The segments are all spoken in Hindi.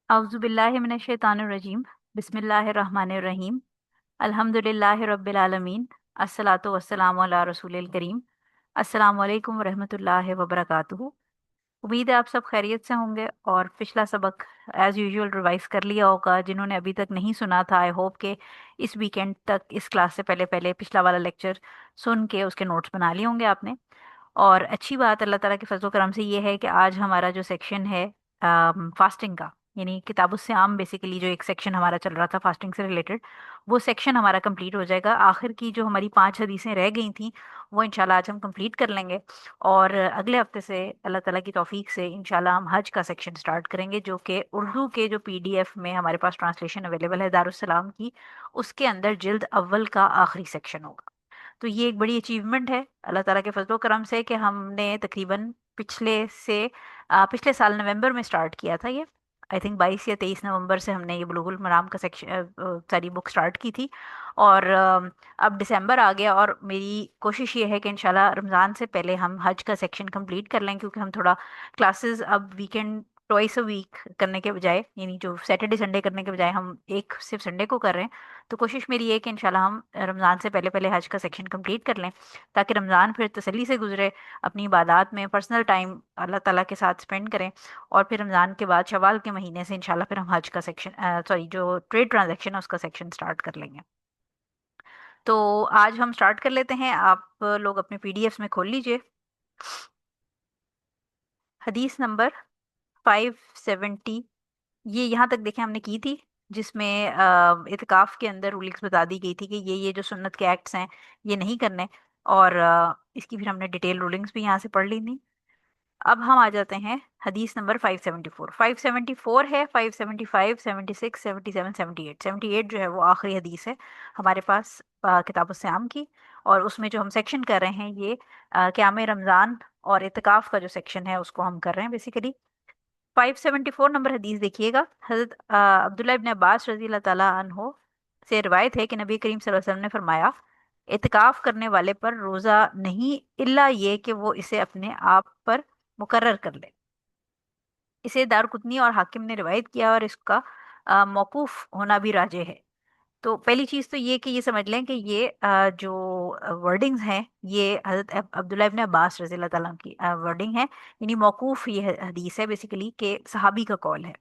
औज़ुबिल्लाहि मिनश्शैतानिर्रजीम। बिस्मिल्लाहिर्रहमानिर्रहीम। अल्हम्दुलिल्लाहि रब्बिल आलमीन। अस्सलातु वस्सलामु अला रसूलिल करीम। अस्सलामु अलैकुम वरहमतुल्लाहि वबरकातुहू। उम्मीद है आप सब खैरियत से होंगे और पिछला सबक एज़ यूजुअल रिवाइज कर लिया होगा। जिन्होंने अभी तक नहीं सुना था, आई होप के इस वीकेंड तक इस क्लास से पहले पहले पिछला वाला लेक्चर सुन के उसके नोट्स बना लिए होंगे आपने। और अच्छी बात अल्लाह ताला के फजल करम से ये है कि आज हमारा जो सेक्शन है फास्टिंग का, यानी किताबुस्सियाम बेसिकली जो एक सेक्शन हमारा चल रहा था फास्टिंग से रिलेटेड, वो सेक्शन हमारा कंप्लीट हो जाएगा। आखिर की जो हमारी 5 हदीसें रह गई थी वो इंशाल्लाह आज हम कंप्लीट कर लेंगे। और अगले हफ्ते से अल्लाह ताला की तौफीक से इंशाल्लाह हम हज का सेक्शन स्टार्ट करेंगे, जो कि उर्दू के जो पीडीएफ में हमारे पास ट्रांसलेशन अवेलेबल है दारुस्सलाम की, उसके अंदर जिल्द अव्वल का आखिरी सेक्शन होगा। तो ये एक बड़ी अचीवमेंट है अल्लाह ताला के फजलो करम से कि हमने तकरीबन पिछले साल नवंबर में स्टार्ट किया था ये। आई थिंक 22 या 23 नवंबर से हमने ये बुलुगुल मराम का सेक्शन सारी बुक स्टार्ट की थी। और अब दिसंबर आ गया और मेरी कोशिश ये है कि इंशाल्लाह रमज़ान से पहले हम हज का सेक्शन कंप्लीट कर लें, क्योंकि हम थोड़ा क्लासेस अब वीकेंड ट्वाइस अ वीक करने के बजाय, यानी जो सैटरडे संडे करने के बजाय हम एक सिर्फ संडे को कर रहे हैं। तो कोशिश मेरी ये है कि इंशाल्लाह हम रमज़ान से पहले पहले हज का सेक्शन कंप्लीट कर लें, ताकि रमज़ान फिर तसल्ली से गुजरे, अपनी इबादत में पर्सनल टाइम अल्लाह ताला के साथ स्पेंड करें। और फिर रमज़ान के बाद शवाल के महीने से इंशाल्लाह फिर हम हज का सेक्शन, सॉरी, जो ट्रेड ट्रांजैक्शन है उसका सेक्शन स्टार्ट कर लेंगे। तो आज हम स्टार्ट कर लेते हैं। आप लोग अपने पीडीएफ में खोल लीजिए। हदीस नंबर 570, ये यहाँ तक देखें हमने की थी, जिसमें इतिकाफ के अंदर रूलिंग्स बता दी गई थी कि ये जो सुन्नत के एक्ट्स हैं ये नहीं करने। और इसकी फिर हमने डिटेल रूलिंग्स भी यहाँ से पढ़ ली थी। अब हम आ जाते हैं हदीस नंबर 574। 574 है, 575, 76, 77, 78। 78 जो है वो आखिरी हदीस है हमारे पास किताब सियाम की। और उसमें जो हम सेक्शन कर रहे हैं ये क़याम रमज़ान और इतिकाफ का जो सेक्शन है उसको हम कर रहे हैं बेसिकली। 574 नंबर हदीस देखिएगा। हजरत अब्दुल्ला इब्न अब्बास रजी अल्लाह ताला अन्हो से रिवायत है कि नबी करीम सल्लल्लाहु अलैहि वसल्लम ने फरमाया, इतिकाफ करने वाले पर रोज़ा नहीं इल्ला ये कि वो इसे अपने आप पर मुकर्रर कर ले। इसे दारकुतनी और हाकिम ने रिवायत किया और इसका मौकूफ होना भी राजे है। तो पहली चीज़ तो ये कि ये समझ लें कि ये जो वर्डिंग्स हैं ये हज़रत अब्दुल्ला इब्न अब्बास रज़ी अल्लाह ताला की वर्डिंग है, यानी मौकूफ़ ये हदीस है बेसिकली, कि सहाबी का कॉल है।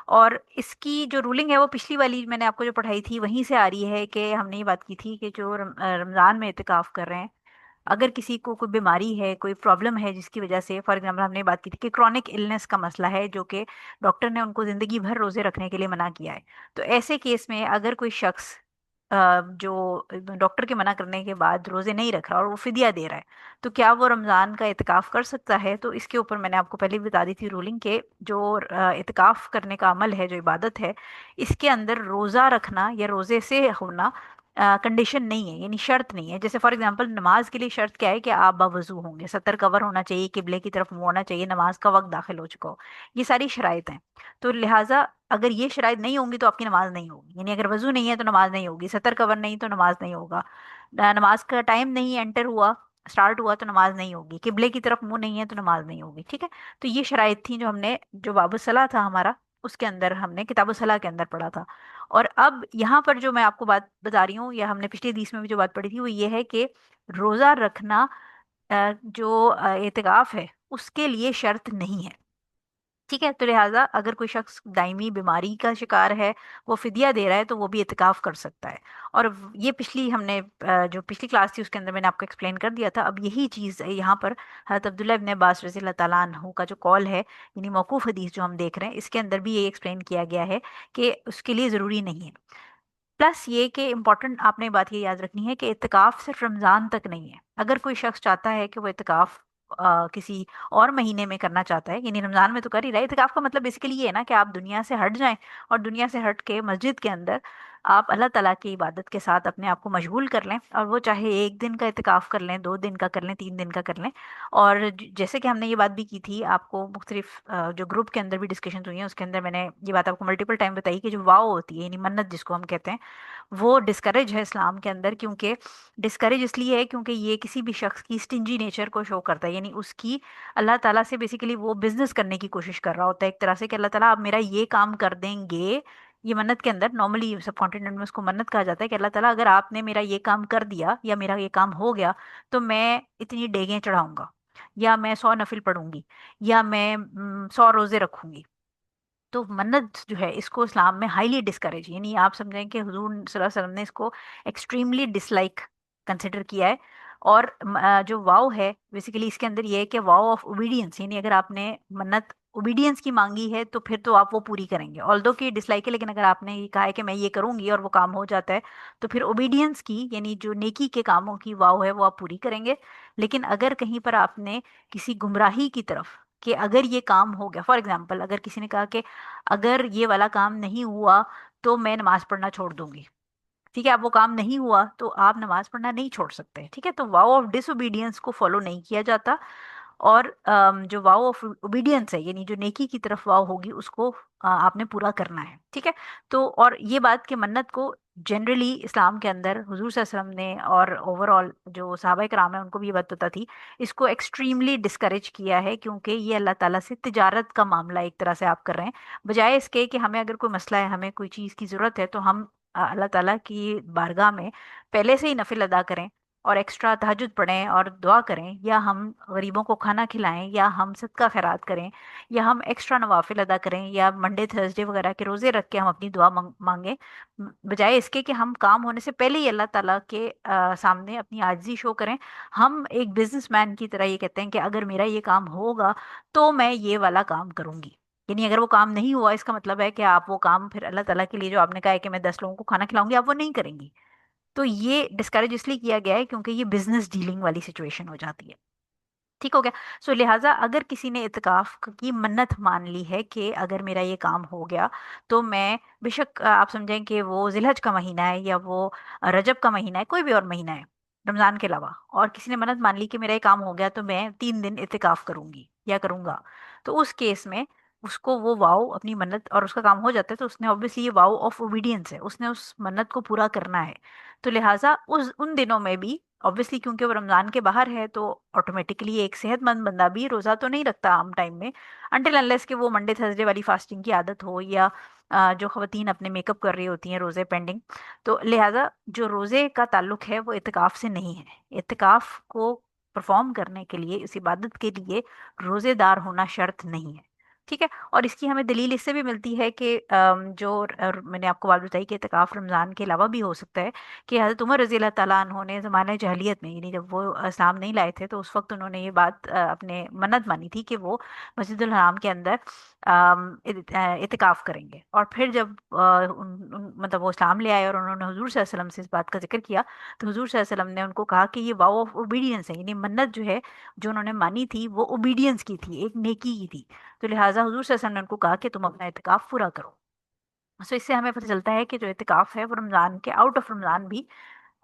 और इसकी जो रूलिंग है वो पिछली वाली मैंने आपको जो पढ़ाई थी वहीं से आ रही है, कि हमने ये बात की थी कि जो रमज़ान में इतिकाफ़ कर रहे हैं, अगर किसी को कोई बीमारी है, कोई प्रॉब्लम है जिसकी वजह से, फॉर एग्जांपल हमने बात की थी कि क्रॉनिक इलनेस का मसला है जो कि डॉक्टर ने उनको ज़िंदगी भर रोज़े रखने के लिए मना किया है। तो ऐसे केस में अगर कोई शख्स जो डॉक्टर के मना करने के बाद रोज़े नहीं रख रहा और वो फिदिया दे रहा है, तो क्या वो रमज़ान का इतिकाफ़ कर सकता है? तो इसके ऊपर मैंने आपको पहले भी बता दी थी रूलिंग, के जो इतिकाफ़ करने का अमल है, जो इबादत है, इसके अंदर रोज़ा रखना या रोज़े से होना कंडीशन नहीं है, यानी शर्त नहीं है। जैसे फॉर एग्जांपल नमाज के लिए शर्त क्या है कि आप बावजू होंगे, सत्तर कवर होना चाहिए, किबले की तरफ मुंह होना चाहिए, नमाज का वक्त दाखिल हो चुका हो। ये सारी शराइत हैं। तो लिहाजा अगर ये शराइत नहीं होंगी तो आपकी नमाज नहीं होगी, यानी अगर वजू नहीं है तो नमाज नहीं होगी, सत्तर कवर नहीं तो नमाज नहीं होगा, नमाज का टाइम नहीं एंटर हुआ, स्टार्ट हुआ तो नमाज नहीं होगी, किबले की तरफ मुंह नहीं है तो नमाज नहीं होगी। ठीक है। तो ये शराइत थी जो हमने, जो बाबू सलाह था हमारा, उसके अंदर हमने किताब सलाह के अंदर पढ़ा था। और अब यहाँ पर जो मैं आपको बात बता रही हूँ, या हमने पिछले हदीस में भी जो बात पढ़ी थी, वो ये है कि रोजा रखना जो एतकाफ है उसके लिए शर्त नहीं है। ठीक है। तो लिहाजा अगर कोई शख्स दायमी बीमारी का शिकार है, वो फिदिया दे रहा है, तो वो भी इतिकाफ कर सकता है। और ये पिछली हमने जो पिछली क्लास थी उसके अंदर मैंने आपको एक्सप्लेन कर दिया था। अब यही चीज़ यहाँ पर हज़रत अब्दुल्ला इब्न अब्बास रज़ी अल्लाह ताला अन्हु का जो कॉल है, यानी मौकूफ़ हदीस जो हम देख रहे हैं, इसके अंदर भी ये एक्सप्लेन किया गया है कि उसके लिए ज़रूरी नहीं है। प्लस ये कि इम्पॉर्टेंट आपने बात ये याद रखनी है कि इत्तिकाफ सिर्फ रमज़ान तक नहीं है। अगर कोई शख्स चाहता है कि वो इत्तिकाफ किसी और महीने में करना चाहता है, यानी रमज़ान में तो कर ही रहा है, इत्तिकाफ का मतलब बेसिकली ये है ना कि आप दुनिया से हट जाएं और दुनिया से हट के मस्जिद के अंदर आप अल्लाह ताला की इबादत के साथ अपने आप को मशगूल कर लें, और वो चाहे एक दिन का इतिकाफ कर लें, 2 दिन का कर लें, 3 दिन का कर लें। और जैसे कि हमने ये बात भी की थी, आपको मुख्तलिफ जो ग्रुप के अंदर भी डिस्कशन हुई है, उसके अंदर मैंने ये बात आपको मल्टीपल टाइम बताई कि जो वाव होती है, यानी मन्नत जिसको हम कहते हैं, वो डिस्करेज है इस्लाम के अंदर। क्योंकि डिस्करेज इसलिए है क्योंकि ये किसी भी शख्स की स्टिंजी नेचर को शो करता है, यानी उसकी अल्लाह ताला से बेसिकली वो बिजनेस करने की कोशिश कर रहा होता है एक तरह से, कि अल्लाह ताला आप मेरा ये काम कर देंगे। ये मन्नत के अंदर नॉर्मली सब कॉन्टिनेंट में उसको मन्नत कहा जाता है कि अल्लाह ताला अगर आपने मेरा ये काम कर दिया या मेरा ये काम हो गया, तो मैं इतनी डेगें चढ़ाऊंगा, या मैं 100 नफिल पढ़ूंगी, या मैं 100 रोजे रखूंगी। तो मन्नत जो है इसको इस्लाम में हाईली डिस्करेज, यानी आप समझें कि हुजूर सल्लल्लाहु अलैहि वसल्लम ने इसको एक्सट्रीमली डिसलाइक कंसिडर किया है। और जो वाव है बेसिकली इसके अंदर ये है कि वाव ऑफ ओबीडियंस, यानी अगर आपने मन्नत ओबीडियंस की मांगी है तो फिर तो आप वो पूरी करेंगे, ऑल्दो कि डिसलाइक है, लेकिन अगर आपने ये कहा है कि मैं ये करूंगी और वो काम हो जाता है, तो फिर ओबीडियंस की, यानी जो नेकी के कामों की वाव है वो आप पूरी करेंगे। लेकिन अगर कहीं पर आपने किसी गुमराही की तरफ, कि अगर ये काम हो गया, फॉर एग्जाम्पल अगर किसी ने कहा कि अगर ये वाला काम नहीं हुआ तो मैं नमाज पढ़ना छोड़ दूंगी, ठीक है, अब वो काम नहीं हुआ तो आप नमाज पढ़ना नहीं छोड़ सकते, ठीक है। तो वाव ऑफ डिसोबीडियंस को फॉलो नहीं किया जाता। और जो वाव ऑफ ओबीडियंस है, यानी जो नेकी की तरफ वाव होगी, उसको आपने पूरा करना है, ठीक है। तो और ये बात कि मन्नत को जनरली इस्लाम के अंदर हुजूर सल्लल्लाहु अलैहि वसल्लम ने और ओवरऑल जो सहाबा कराम है उनको भी ये बात पता थी, इसको एक्सट्रीमली डिस्करेज किया है, क्योंकि ये अल्लाह ताला से तिजारत का मामला एक तरह से आप कर रहे हैं। बजाय इसके कि हमें अगर कोई मसला है, हमें कोई चीज़ की ज़रूरत है, तो हम अल्लाह ताला की बारगाह में पहले से ही नफिल अदा करें, और एक्स्ट्रा तहज्जुद पढ़ें और दुआ करें, या हम गरीबों को खाना खिलाएं, या हम सदका खैरात करें, या हम एक्स्ट्रा नवाफिल अदा करें, या मंडे थर्सडे वगैरह के रोज़े रख के हम अपनी दुआ मांगें। बजाय इसके कि हम काम होने से पहले ही अल्लाह ताला के सामने अपनी आजिज़ी शो करें। हम एक बिजनेसमैन की तरह ये कहते हैं कि अगर मेरा ये काम होगा तो मैं ये वाला काम करूंगी, यानी अगर वो काम नहीं हुआ इसका मतलब है कि आप वो काम फिर अल्लाह ताला के लिए जो आपने कहा है कि मैं 10 लोगों को खाना खिलाऊंगी, आप वो नहीं करेंगी। तो ये डिस्करेज इसलिए किया गया है क्योंकि ये बिजनेस डीलिंग वाली सिचुएशन हो जाती है, ठीक हो गया। सो लिहाजा अगर किसी ने इत्तेकाफ की मन्नत मान ली है कि अगर मेरा ये काम हो गया तो मैं, बेशक आप समझें कि वो जिलहज का महीना है, या वो रजब का महीना है, कोई भी और महीना है रमजान के अलावा, और किसी ने मन्नत मान ली कि मेरा ये काम हो गया तो मैं 3 दिन इत्तेकाफ करूंगी या करूंगा, तो उस केस में उसको वो वाव अपनी मन्नत, और उसका काम हो जाता है, तो उसने ऑब्वियसली ये वाव ऑफ ओबीडियंस है, उसने उस मन्नत को पूरा करना है। तो लिहाजा उस उन दिनों में भी ऑब्वियसली, क्योंकि वो रमजान के बाहर है, तो ऑटोमेटिकली एक सेहतमंद बंदा भी रोजा तो नहीं रखता आम टाइम में, अनटिल अनलेस कि वो मंडे थर्सडे वाली फास्टिंग की आदत हो, या जो खवातीन अपने मेकअप कर रही होती हैं रोजे पेंडिंग। तो लिहाजा जो रोजे का ताल्लुक है वो इत्तिकाफ से नहीं है। इत्तिकाफ को परफॉर्म करने के लिए, इस इबादत के लिए रोजेदार होना शर्त नहीं है, ठीक है। और इसकी हमें दलील इससे भी मिलती है कि मैंने आपको बात बताई कि इत्तिकाफ रमजान के अलावा भी हो सकता है, कि हज़रत उमर रजी अल्लाह ताला अन्हों ने ज़माने जहलियत में, यानी जब वो इस्लाम नहीं लाए थे, तो उस वक्त उन्होंने ये बात अपने मन्नत मानी थी कि वो मस्जिदुल हराम के अंदर इतिकाफ करेंगे। और फिर जब मतलब वो इस्लाम ले आए और उन्होंने हुजूर सल्लल्लाहु अलैहि वसल्लम से इस बात का जिक्र किया, तो हुजूर सल्लल्लाहु अलैहि वसल्लम ने उनको कहा कि ये वाव ऑफ ओबीडियंस है, यानी मन्नत जो है जो उन्होंने मानी थी वो ओबीडियंस की थी, एक नेकी की थी। तो लिहाजा हुजूर सल्लल्लाहु अलैहि वसल्लम ने उनको कहा कि तुम अपना इतिकाफ पूरा करो। सो इससे हमें पता चलता है कि जो इतिकाफ है वो रमजान के आउट ऑफ रमजान भी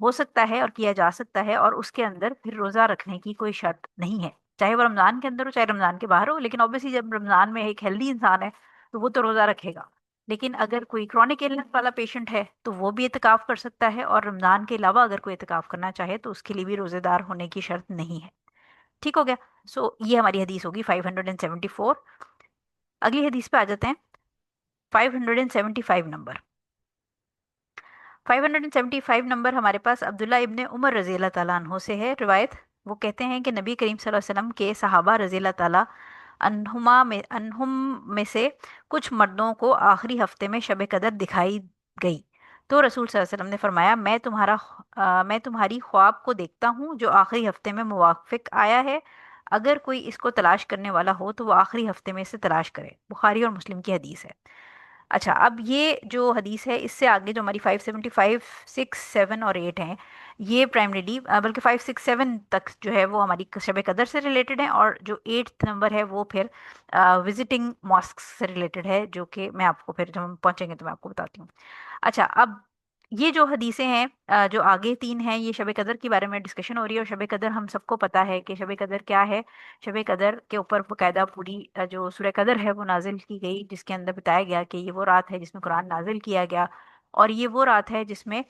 हो सकता है और किया जा सकता है, और उसके अंदर फिर रोजा रखने की कोई शर्त नहीं है, चाहे वो रमजान के अंदर हो चाहे रमजान के बाहर हो। लेकिन ऑब्वियसली जब रमजान में एक हेल्दी इंसान है तो वो तो रोजा रखेगा। लेकिन अगर कोई क्रॉनिक इलनेस वाला पेशेंट है तो वो भी इत्तिकाफ कर सकता है, और रमजान के अलावा अगर कोई इत्तिकाफ करना चाहे तो उसके लिए भी रोजेदार होने की शर्त नहीं है, ठीक हो गया। सो ये हमारी हदीस होगी 574। अगली हदीस पे आ जाते हैं, 575 नंबर। 575 नंबर हमारे पास अब्दुल्ला इब्ने उमर रजी अल्लाह ताला अन्हो से है रिवायत। वो कहते हैं कि नबी करीम सल्लल्लाहु अलैहि वसल्लम के सहाबा रजी अल्लाह ताला अनहुम में से कुछ मर्दों को आखिरी हफ्ते में शब कदर दिखाई गई। तो रसूल सल्लल्लाहु अलैहि वसल्लम ने फरमाया, मैं तुम्हारी ख्वाब को देखता हूँ जो आखिरी हफ्ते में मुवाफिक आया है। अगर कोई इसको तलाश करने वाला हो तो वो आखिरी हफ्ते में इसे तलाश करे। बुखारी और मुस्लिम की हदीस है। अच्छा, अब ये जो हदीस है इससे आगे जो हमारी 575, 6, 7 और 8 हैं, ये प्राइमरीली बल्कि 5, 6, 7 तक जो है वो हमारी शब कदर से रिलेटेड है, और जो 8th नंबर है वो फिर विजिटिंग मॉस्क से रिलेटेड है, जो कि मैं आपको फिर जब हम पहुंचेंगे तो मैं आपको बताती हूँ। अच्छा, अब ये जो हदीसें हैं, जो आगे तीन हैं, ये शब कदर के बारे में डिस्कशन हो रही है। और शब कदर हम सबको पता है कि शब कदर क्या है। शब कदर के ऊपर बकायदा पूरी जो सूरह कदर है वो नाजिल की गई, जिसके अंदर बताया गया कि ये वो रात है जिसमें कुरान नाजिल किया गया। और ये वो रात है जिसमें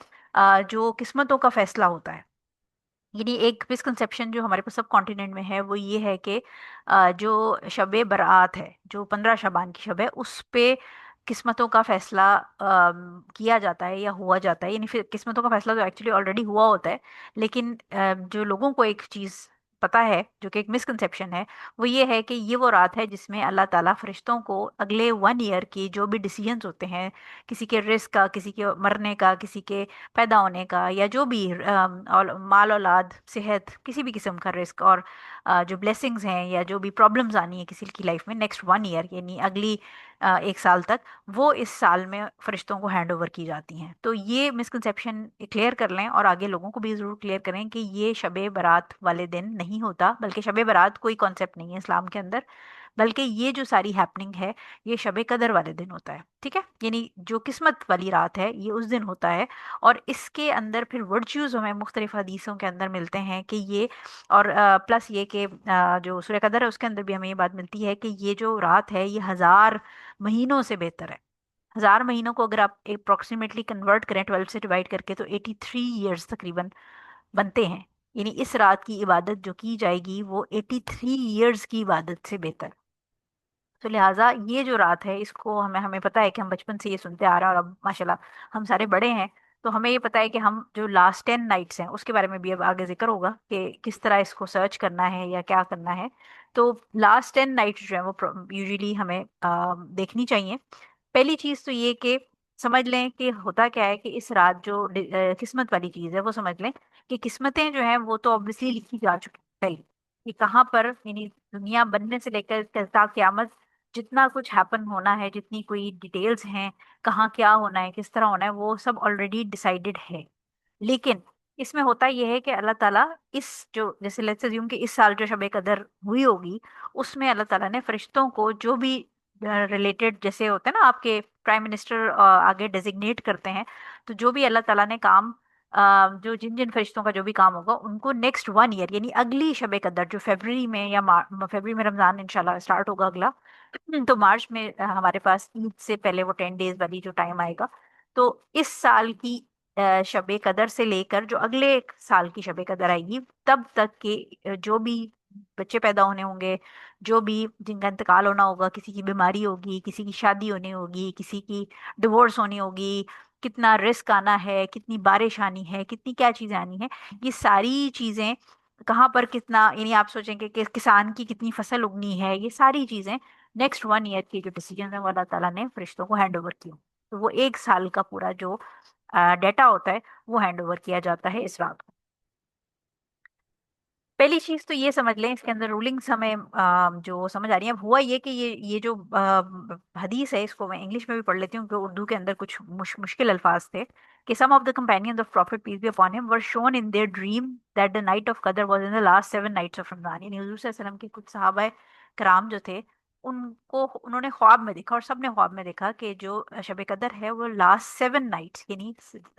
जो किस्मतों का फैसला होता है। यानी एक मिसकंसेप्शन जो हमारे पास सब कॉन्टिनेंट में है वो ये है कि जो शब बरात है, जो 15 शबान की शब है, उस पे किस्मतों का फैसला किया जाता है या हुआ जाता है। यानी फिर किस्मतों का फैसला तो एक्चुअली ऑलरेडी हुआ होता है, लेकिन जो लोगों को एक चीज़ पता है जो कि एक मिसकंसेप्शन है, वो ये है कि ये वो रात है जिसमें अल्लाह ताला फरिश्तों को अगले 1 ईयर की जो भी डिसीजंस होते हैं, किसी के रिस्क का, किसी के मरने का, किसी के पैदा होने का, या जो भी और माल औलाद सेहत किसी भी किस्म का रिस्क, और जो ब्लेसिंग्स हैं या जो भी प्रॉब्लम्स आनी है किसी की लाइफ में नेक्स्ट 1 ईयर यानी अगली 1 साल तक, वो इस साल में फरिश्तों को हैंड ओवर की जाती हैं। तो ये मिसकंसेप्शन क्लियर कर लें और आगे लोगों को भी ज़रूर क्लियर करें कि ये शब बारात वाले दिन नहीं होता, बल्कि शब बारात कोई कॉन्सेप्ट नहीं है इस्लाम के अंदर, बल्कि ये जो सारी हैपनिंग है ये शब कदर वाले दिन होता है। ठीक है, यानी जो किस्मत वाली रात है ये उस दिन होता है। और इसके अंदर फिर वर्च्यूज हमें मुख्तलिफ हदीसों के अंदर मिलते हैं कि ये, और प्लस ये कि जो सूरह कदर है उसके अंदर भी हमें ये बात मिलती है कि ये जो रात है ये 1000 महीनों से बेहतर है। 1000 महीनों को अगर आप अप्रोक्सीमेटली कन्वर्ट करें 12 से डिवाइड करके, तो 83 ईयर्स तकरीबन बनते हैं। यानी इस रात की इबादत जो की जाएगी वो 83 ईयर्स की इबादत से बेहतर। तो लिहाजा ये जो रात है इसको हमें हमें पता है कि हम बचपन से ये सुनते आ रहे हैं, और अब माशाल्लाह हम सारे बड़े हैं, तो हमें ये पता है कि हम जो लास्ट 10 नाइट्स हैं उसके बारे में भी अब आगे जिक्र होगा कि किस तरह इसको सर्च करना है या क्या करना है। तो लास्ट 10 नाइट्स जो है वो यूजुअली हमें देखनी चाहिए। पहली चीज तो ये कि समझ लें कि होता क्या है कि इस रात जो किस्मत वाली चीज है वो समझ लें कि किस्मतें जो हैं वो तो ऑब्वियसली लिखी जा चुकी है पहले, कि कहाँ पर, यानी दुनिया बनने से लेकर क़यामत जितना कुछ हैपन होना है, जितनी कोई डिटेल्स हैं, कहाँ क्या होना है, किस तरह होना है, वो सब ऑलरेडी डिसाइडेड है। लेकिन इसमें होता यह है कि अल्लाह ताला इस जो, जैसे लेट्स अज्यूम कि इस साल जो शब कदर हुई होगी, उसमें अल्लाह ताला ने फरिश्तों को जो भी रिलेटेड, जैसे होते हैं ना आपके प्राइम मिनिस्टर आगे डेजिग्नेट करते हैं, तो जो भी अल्लाह ताला ने काम जो जिन जिन फरिश्तों का जो भी काम होगा उनको नेक्स्ट 1 ईयर यानी अगली शब कदर जो फरवरी में या फरवरी में रमजान इंशाल्लाह स्टार्ट होगा अगला, तो मार्च में हमारे पास ईद से पहले वो 10 डेज वाली जो टाइम आएगा, तो इस साल की शब कदर से लेकर जो अगले साल की शब कदर आएगी तब तक के जो भी बच्चे पैदा होने होंगे, जो भी जिनका इंतकाल होना होगा, किसी की बीमारी होगी, किसी की शादी होनी होगी, किसी की डिवोर्स होनी होगी, कितना रिस्क आना है, कितनी बारिश आनी है, कितनी क्या चीजें आनी है, ये सारी चीजें कहाँ पर कितना, यानी आप सोचेंगे कि किसान की कितनी फसल उगनी है, ये सारी चीजें नेक्स्ट 1 ईयर की जो डिसीजन है वो अल्लाह ताला ने फरिश्तों को हैंड ओवर किया। तो वो 1 साल का पूरा जो डेटा होता है वो हैंड ओवर किया जाता है इस रात को। पहली चीज तो ये समझ लें, इसके अंदर रूलिंग्स हमें जो समझ आ रही है। अब हुआ ये कि ये जो हदीस है इसको मैं इंग्लिश में भी पढ़ लेती हूँ क्योंकि उर्दू के अंदर कुछ मुश्किल अल्फाज थे। कि some of the companions of prophet peace be upon him were shown in their dream that the night of Qadr was in the last 7 nights of Ramzan. यानी हुजूर सल्लल्लाहु अलैहि वसल्लम के कुछ सहाबा कराम जो थे, उनको उन्होंने ख्वाब में देखा, और सबने ख्वाब में देखा कि जो शब कदर है वो लास्ट 7 नाइट्स यानी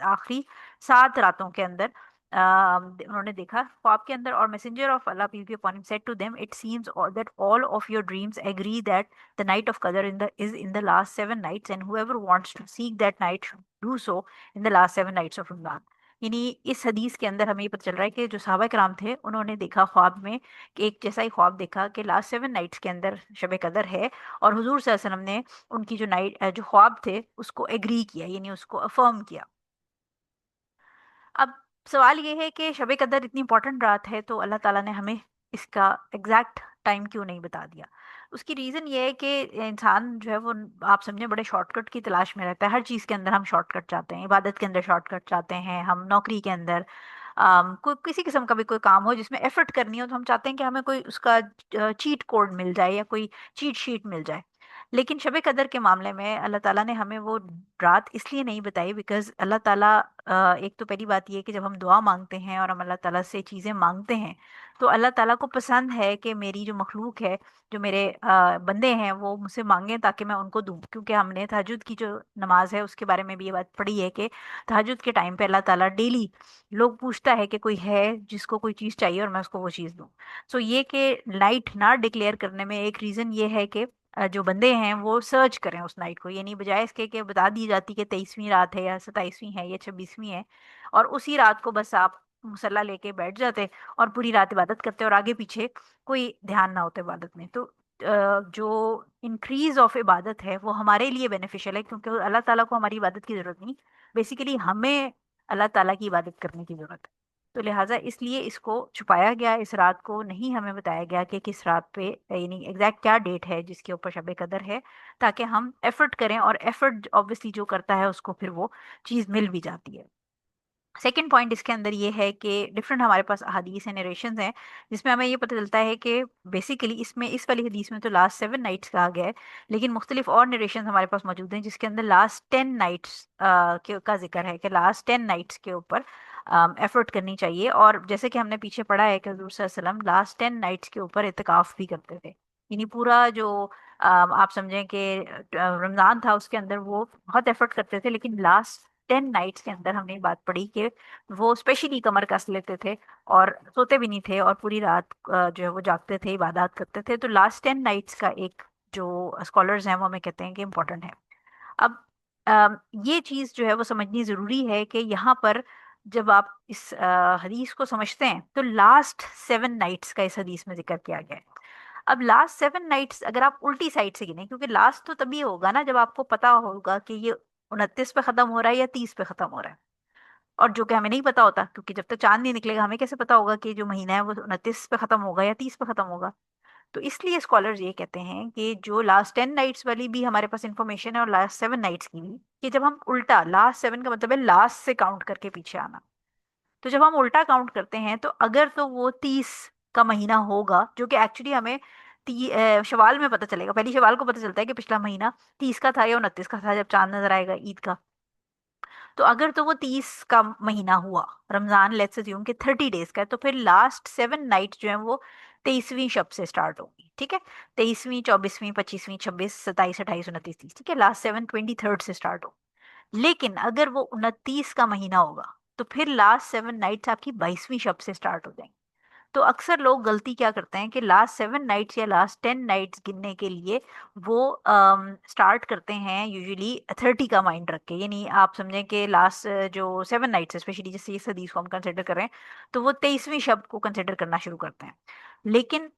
आखिरी 7 रातों के अंदर उन्होंने देखा ख्वाब के अंदर। और messenger of Allah peace be upon him said to them, it seems that all of your dreams agree that the night of Qadr in the last 7 nights and whoever wants to seek that night do so in the last 7 nights of Ramzan. यानी इस हदीस के अंदर हमें ये पता चल रहा है कि जो सहाबा कराम थे उन्होंने देखा ख्वाब में कि एक जैसा ही ख्वाब देखा कि लास्ट 7 नाइट्स के अंदर शब कदर है, और हुजूर सल्लल्लाहु अलैहि वसल्लम ने उनकी जो जो ख्वाब थे उसको एग्री किया, यानी उसको अफर्म किया। अब सवाल ये है कि शब कदर इतनी इंपॉर्टेंट रात है तो अल्लाह ताला ने हमें इसका एग्जैक्ट टाइम क्यों नहीं बता दिया। उसकी रीज़न ये है कि इंसान जो है वो, आप समझे, बड़े शॉर्टकट की तलाश में रहता है। हर चीज़ के अंदर हम शॉर्टकट चाहते हैं, इबादत के अंदर शॉर्टकट चाहते हैं, हम नौकरी के अंदर कोई किसी किस्म का भी कोई काम हो जिसमें एफर्ट करनी हो तो हम चाहते हैं कि हमें कोई उसका चीट कोड मिल जाए या कोई चीट शीट मिल जाए। लेकिन शब कदर के मामले में अल्लाह ताला ने हमें वो रात इसलिए नहीं बताई बिकॉज अल्लाह ताला एक तो पहली बात ये है कि जब हम दुआ मांगते हैं और हम अल्लाह ताला से चीज़ें मांगते हैं तो अल्लाह ताला को पसंद है कि मेरी जो मखलूक है, जो मेरे बंदे हैं, वो मुझसे मांगे ताकि मैं उनको दूं। क्योंकि हमने तहज्जुद की जो नमाज है उसके बारे में भी ये बात पढ़ी है कि तहज्जुद के टाइम पे अल्लाह ताला डेली लोग पूछता है कि कोई है जिसको कोई चीज़ चाहिए और मैं उसको वो चीज़ दूं। सो ये कि नाइट ना डिक्लेयर करने में एक रीज़न ये है कि जो बंदे हैं वो सर्च करें उस नाइट को, यानी बजाय इसके कि बता दी जाती कि 23वीं रात है या 27वीं है या 26वीं है, और उसी रात को बस आप मुसल्ला लेके बैठ जाते और पूरी रात इबादत करते और आगे पीछे कोई ध्यान ना होता इबादत में। तो जो इंक्रीज ऑफ इबादत है वो हमारे लिए बेनिफिशियल है, क्योंकि अल्लाह ताला को हमारी इबादत की जरूरत नहीं, बेसिकली हमें अल्लाह ताला की इबादत करने की जरूरत है। तो लिहाजा इसलिए इसको छुपाया गया, इस रात को नहीं हमें बताया गया कि किस रात पे, यानी एग्जैक्ट क्या डेट है जिसके ऊपर शब कदर है, ताकि हम एफर्ट करें, और एफर्ट ऑब्वियसली जो करता है उसको फिर वो चीज़ मिल भी जाती है। सेकेंड पॉइंट इसके अंदर ये है कि डिफरेंट हमारे पास अहादीस है, नरेशंस हैं, जिसमें हमें ये पता चलता है कि बेसिकली इसमें इस वाली हदीस में तो लास्ट 7 नाइट्स कहा गया है, लेकिन मुख्तलिफ और नरेशंस हमारे पास मौजूद हैं जिसके अंदर लास्ट 10 नाइट्स के का जिक्र है कि लास्ट 10 नाइट्स के ऊपर एफर्ट करनी चाहिए। और जैसे कि हमने पीछे पढ़ा है कि हजूर सल्लल्लाहु अलैहि वसल्लम लास्ट 10 नाइट्स के ऊपर इत्तिकाफ भी करते थे, यानी पूरा जो आप समझें कि रमजान था उसके अंदर वो बहुत एफर्ट करते थे, लेकिन लास्ट 10 नाइट्स के अंदर हमने ये बात पढ़ी कि वो स्पेशली कमर कस लेते थे और सोते भी नहीं थे, और पूरी रात जो है वो जागते थे, इबादत करते थे। तो लास्ट 10 नाइट्स का एक जो स्कॉलर्स हैं वो हमें कहते हैं कि इम्पोर्टेंट है। अब ये चीज़ जो है वो समझनी ज़रूरी है कि यहाँ पर जब आप इस हदीस को समझते हैं तो लास्ट 7 नाइट्स का इस हदीस में जिक्र किया गया है। अब लास्ट 7 नाइट्स अगर आप उल्टी साइड से गिने, क्योंकि लास्ट तो तभी होगा ना जब आपको पता होगा कि ये 29 पे खत्म हो रहा है या 30 पे खत्म हो रहा है, और जो कि हमें नहीं पता होता, क्योंकि जब तक चांद नहीं निकलेगा हमें कैसे पता होगा कि जो महीना है वो 29 पे खत्म होगा या 30 पे खत्म होगा। तो इसलिए स्कॉलर्स ये कहते हैं कि जो लास्ट 10 नाइट्स वाली भी हमारे पास इंफॉर्मेशन है और लास्ट 7 नाइट्स की भी, कि जब हम उल्टा, लास्ट 7 का मतलब है लास्ट से काउंट करके पीछे आना, तो जब हम उल्टा काउंट करते हैं तो अगर तो वो 30 का महीना होगा, जो कि एक्चुअली हमें शवाल में पता चलेगा, पहली शवाल को पता चलता है कि पिछला महीना 30 का था या 29 का था जब चांद नजर आएगा ईद का। तो अगर तो वो 30 का महीना हुआ, रमजान लेट्स अज्यूम कि 30 डेज का है, तो फिर लास्ट 7 नाइट जो है वो 23वीं शब से स्टार्ट होगी, ठीक है। 23वीं, 24वीं, 25वीं, 26, 27, 28, 29, 30, ठीक है, लास्ट 7 23 से स्टार्ट हो। लेकिन अगर वो 29 का महीना होगा तो फिर लास्ट 7 नाइट्स आपकी 22वीं शब से स्टार्ट हो जाएंगी। तो अक्सर लोग गलती क्या करते हैं कि लास्ट 7 नाइट्स या लास्ट 10 नाइट्स गिनने के लिए वो स्टार्ट करते हैं यूजुअली 30 का माइंड रख के, यानी आप समझें कि लास्ट जो 7 नाइट्स स्पेशली जैसे इस हदीस को हम कंसिडर करें तो वो 23वीं शब्द को कंसिडर करना शुरू करते हैं। लेकिन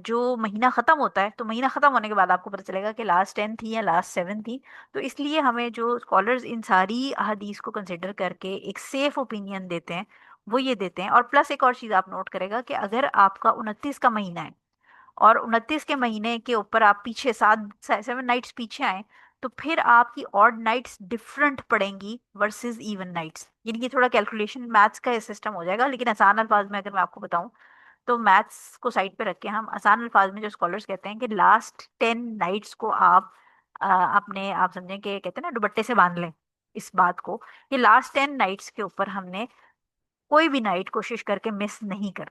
जो महीना खत्म होता है तो महीना खत्म होने के बाद आपको पता चलेगा कि लास्ट 10 थी या लास्ट 7 थी। तो इसलिए हमें जो स्कॉलर्स इन सारी हदीस को कंसिडर करके एक सेफ ओपिनियन देते हैं वो ये देते हैं। और प्लस एक और चीज आप नोट करेगा कि अगर आपका 29 का महीना है और 29 के महीने के ऊपर आप पीछे 7 नाइट्स पीछे आए, तो फिर आपकी ऑड नाइट्स डिफरेंट पड़ेंगी वर्सेस इवन नाइट्स। यानी कि थोड़ा कैलकुलेशन मैथ्स का सिस्टम हो जाएगा, लेकिन आसान अल्फाज में अगर मैं आपको बताऊं तो मैथ्स को साइड पे रख के हम आसान अल्फाज में जो स्कॉलर्स कहते हैं कि लास्ट 10 नाइट्स को आप अपने, आप समझें कि कहते हैं ना, दुपट्टे से बांध लें इस बात को कि लास्ट 10 नाइट्स के ऊपर हमने कोई भी नाइट कोशिश करके मिस नहीं कर,